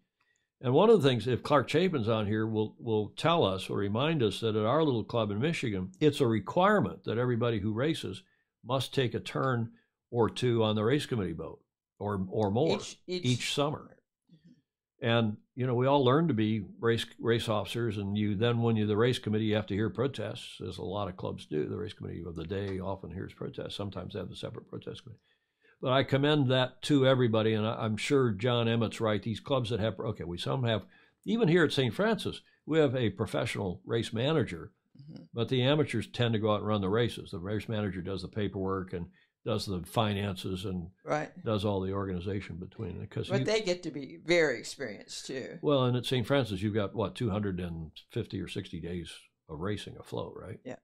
And one of the things, if Clark Chapin's on here, will tell us or remind us that at our little club in Michigan, it's a requirement that everybody who races must take a turn or two on the race committee boat or more each summer. And, we all learn to be race officers, and when you're the race committee, you have to hear protests, as a lot of clubs do. The race committee of the day often hears protests. Sometimes they have a separate protest committee. But I commend that to everybody, and I'm sure John Emmett's right. These clubs that have, some have, even here at St. Francis, we have a professional race manager, but the amateurs tend to go out and run the races. The race manager does the paperwork and does the finances and does all the organization between it. But they get to be very experienced, too. Well, and at St. Francis, you've got, 250 or 60 days of racing afloat, right? Yeah.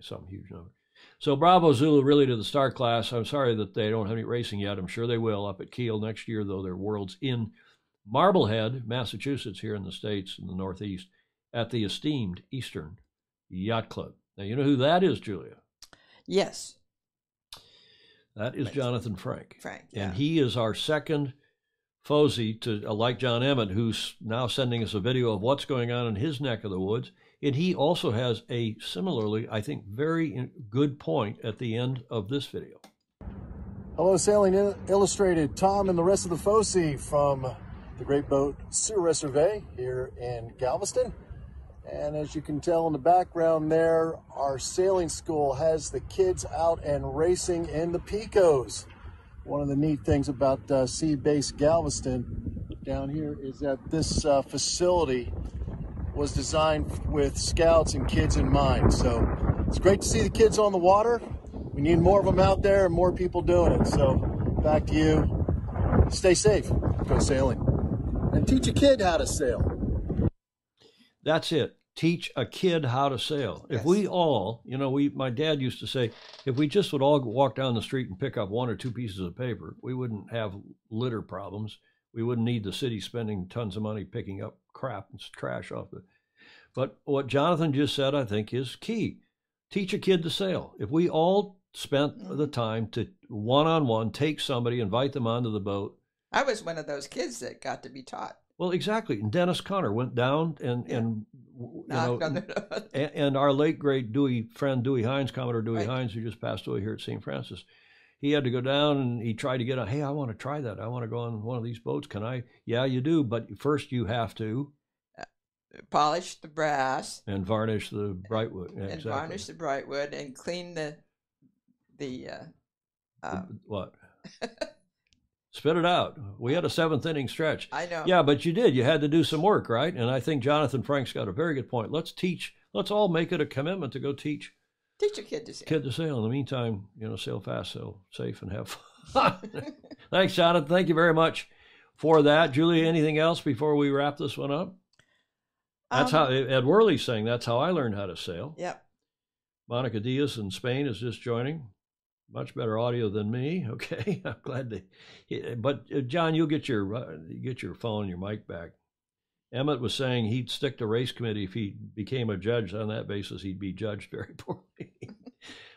Some huge number. So bravo, Zulu, really, to the star class. I'm sorry that they don't have any racing yet. I'm sure they will up at Kiel next year, though their Worlds in Marblehead, Massachusetts, here in the States, in the Northeast, at the esteemed Eastern Yacht Club. Now, you know who that is, Julia? Yes. That is Jonathan Frank. Yeah. And he is our second Fozy to, like John Emmett, who's now sending us a video of what's going on in his neck of the woods. And he also has a similarly, I think, very good point at the end of this video. Hello, Sailing Illustrated. Tom and the rest of the Fozy from the great boat Sur Reserve here in Galveston. And as you can tell in the background there, our sailing school has the kids out and racing in the Picos. One of the neat things about Sea Base Galveston down here is that this facility was designed with scouts and kids in mind. So it's great to see the kids on the water. We need more of them out there and more people doing it. So back to you. Stay safe. Go sailing. and teach a kid how to sail. That's it. Teach a kid how to sail. Yes. If we all, you know, my dad used to say, if we just would all walk down the street and pick up 1 or 2 pieces of paper, we wouldn't have litter problems. We wouldn't need the city spending tons of money picking up crap and trash off the. But what Jonathan just said, I think, is key. Teach a kid to sail. If we all spent the time to one-on-one take somebody, invite them onto the boat. I was one of those kids that got to be taught. Well, exactly. And Dennis Connor went down and our late great friend Dewey Hines, Commodore Dewey Hines, who just passed away here at St. Francis, he had to go down and he tried to get on. Hey, I want to try that. I want to go on one of these boats. Can I? Yeah, you do. But first you have to polish the brass and varnish the brightwood. Yeah, and varnish the brightwood and clean the what? Spit it out. We had a 7th inning stretch. I know. Yeah, but you did. You had to do some work, right? And I think Jonathan Frank's got a very good point. Let's all make it a commitment to go teach a kid to sail. In the meantime, you know, sail fast, sail safe, and have fun. Thanks, Jonathan. Thank you very much for that. Julia, anything else before we wrap this one up? That's how Ed Worley's saying that's how I learned how to sail. Yep. Monica Diaz in Spain is just joining. Much better audio than me. Okay, I'm glad to. But John, you'll get your phone, your mic back. Emmett was saying he'd stick to race committee if he became a judge. On that basis, he'd be judged very poorly.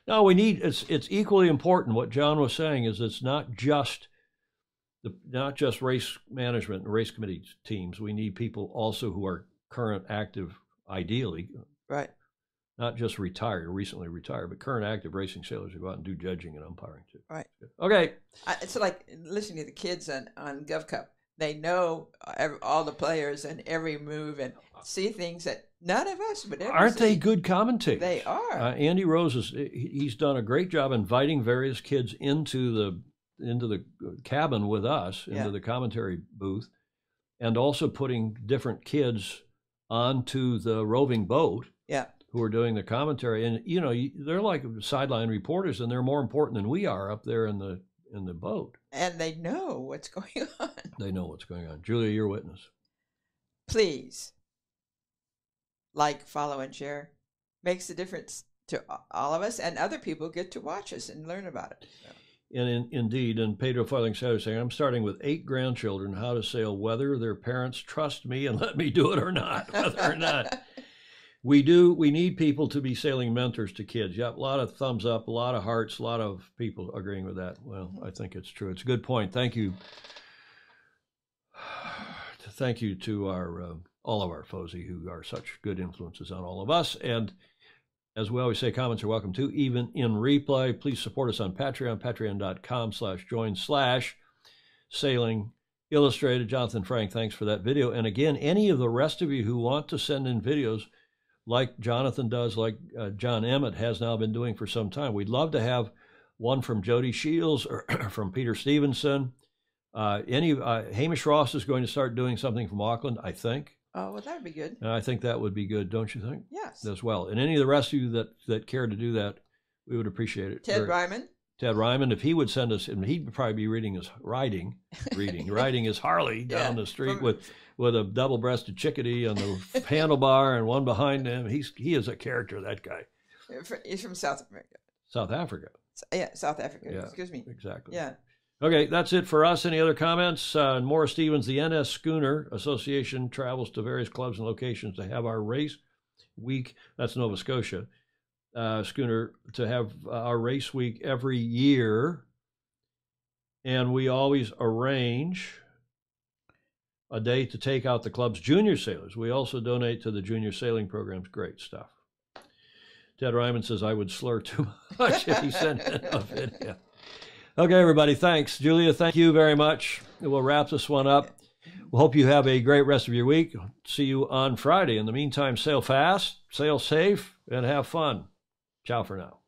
No, it's equally important. What John was saying is it's not just race management and race committee teams. We need people also who are current active, ideally. Right. Not just retired, recently retired, but current active racing sailors who go out and do judging and umpiring too. Right. Okay. It's like listening to the kids on Gov Cup. They know all the players and every move and see things that none of us would ever Aren't see. they good commentators? They are. Andy Rose he's done a great job inviting various kids into the cabin with us, into the commentary booth, and also putting different kids onto the roving boat. Yeah. Who are doing the commentary, and you know they're like sideline reporters, and they're more important than we are up there in the boat. And they know what's going on. They know what's going on. Julia, your witness. Please, like, follow, and share. Makes a difference to all of us, and other people get to watch us and learn about it. So. And indeed, and Pedro Foiling Sailor saying, I'm starting with 8 grandchildren, how to sail, whether their parents trust me and let me do it or not, whether or not. We need people to be sailing mentors to kids. Yep, a lot of thumbs up, a lot of hearts, a lot of people agreeing with that. Well, I think it's true. It's a good point. Thank you. Thank you to all of our FOSI who are such good influences on all of us. And as we always say, comments are welcome too, even in replay. Please support us on Patreon, patreon.com/join/sailing illustrated. Jonathan Frank, thanks for that video. And again, any of the rest of you who want to send in videos, like Jonathan does, like John Emmett has now been doing for some time. We'd love to have one from Jody Shields or from Peter Stevenson. Hamish Ross is going to start doing something from Auckland, I think. Oh, well, that would be good. And I think that would be good, don't you think? Yes. As well. And any of the rest of you that care to do that, we would appreciate it. Ted Ryman, if he would send us, and he'd probably be riding his Harley down the street with a double-breasted chickadee on the handlebar and one behind him. He is a character, that guy. He's from South America. South Africa. Yeah, South Africa. Yeah, excuse me. Exactly. Yeah. Okay, that's it for us. Any other comments? Morris Stevens, the NS Schooner Association travels to various clubs and locations to have our race week. That's Nova Scotia. Schooner to have our race week every year. And we always arrange a day to take out the club's junior sailors. We also donate to the junior sailing programs. Great stuff. Ted Ryman says I would slur too much if he sent in a video. Okay, everybody, thanks. Julia, thank you very much. We'll wrap this one up. We hope you have a great rest of your week. See you on Friday. In the meantime, sail fast, sail safe, and have fun. Ciao for now.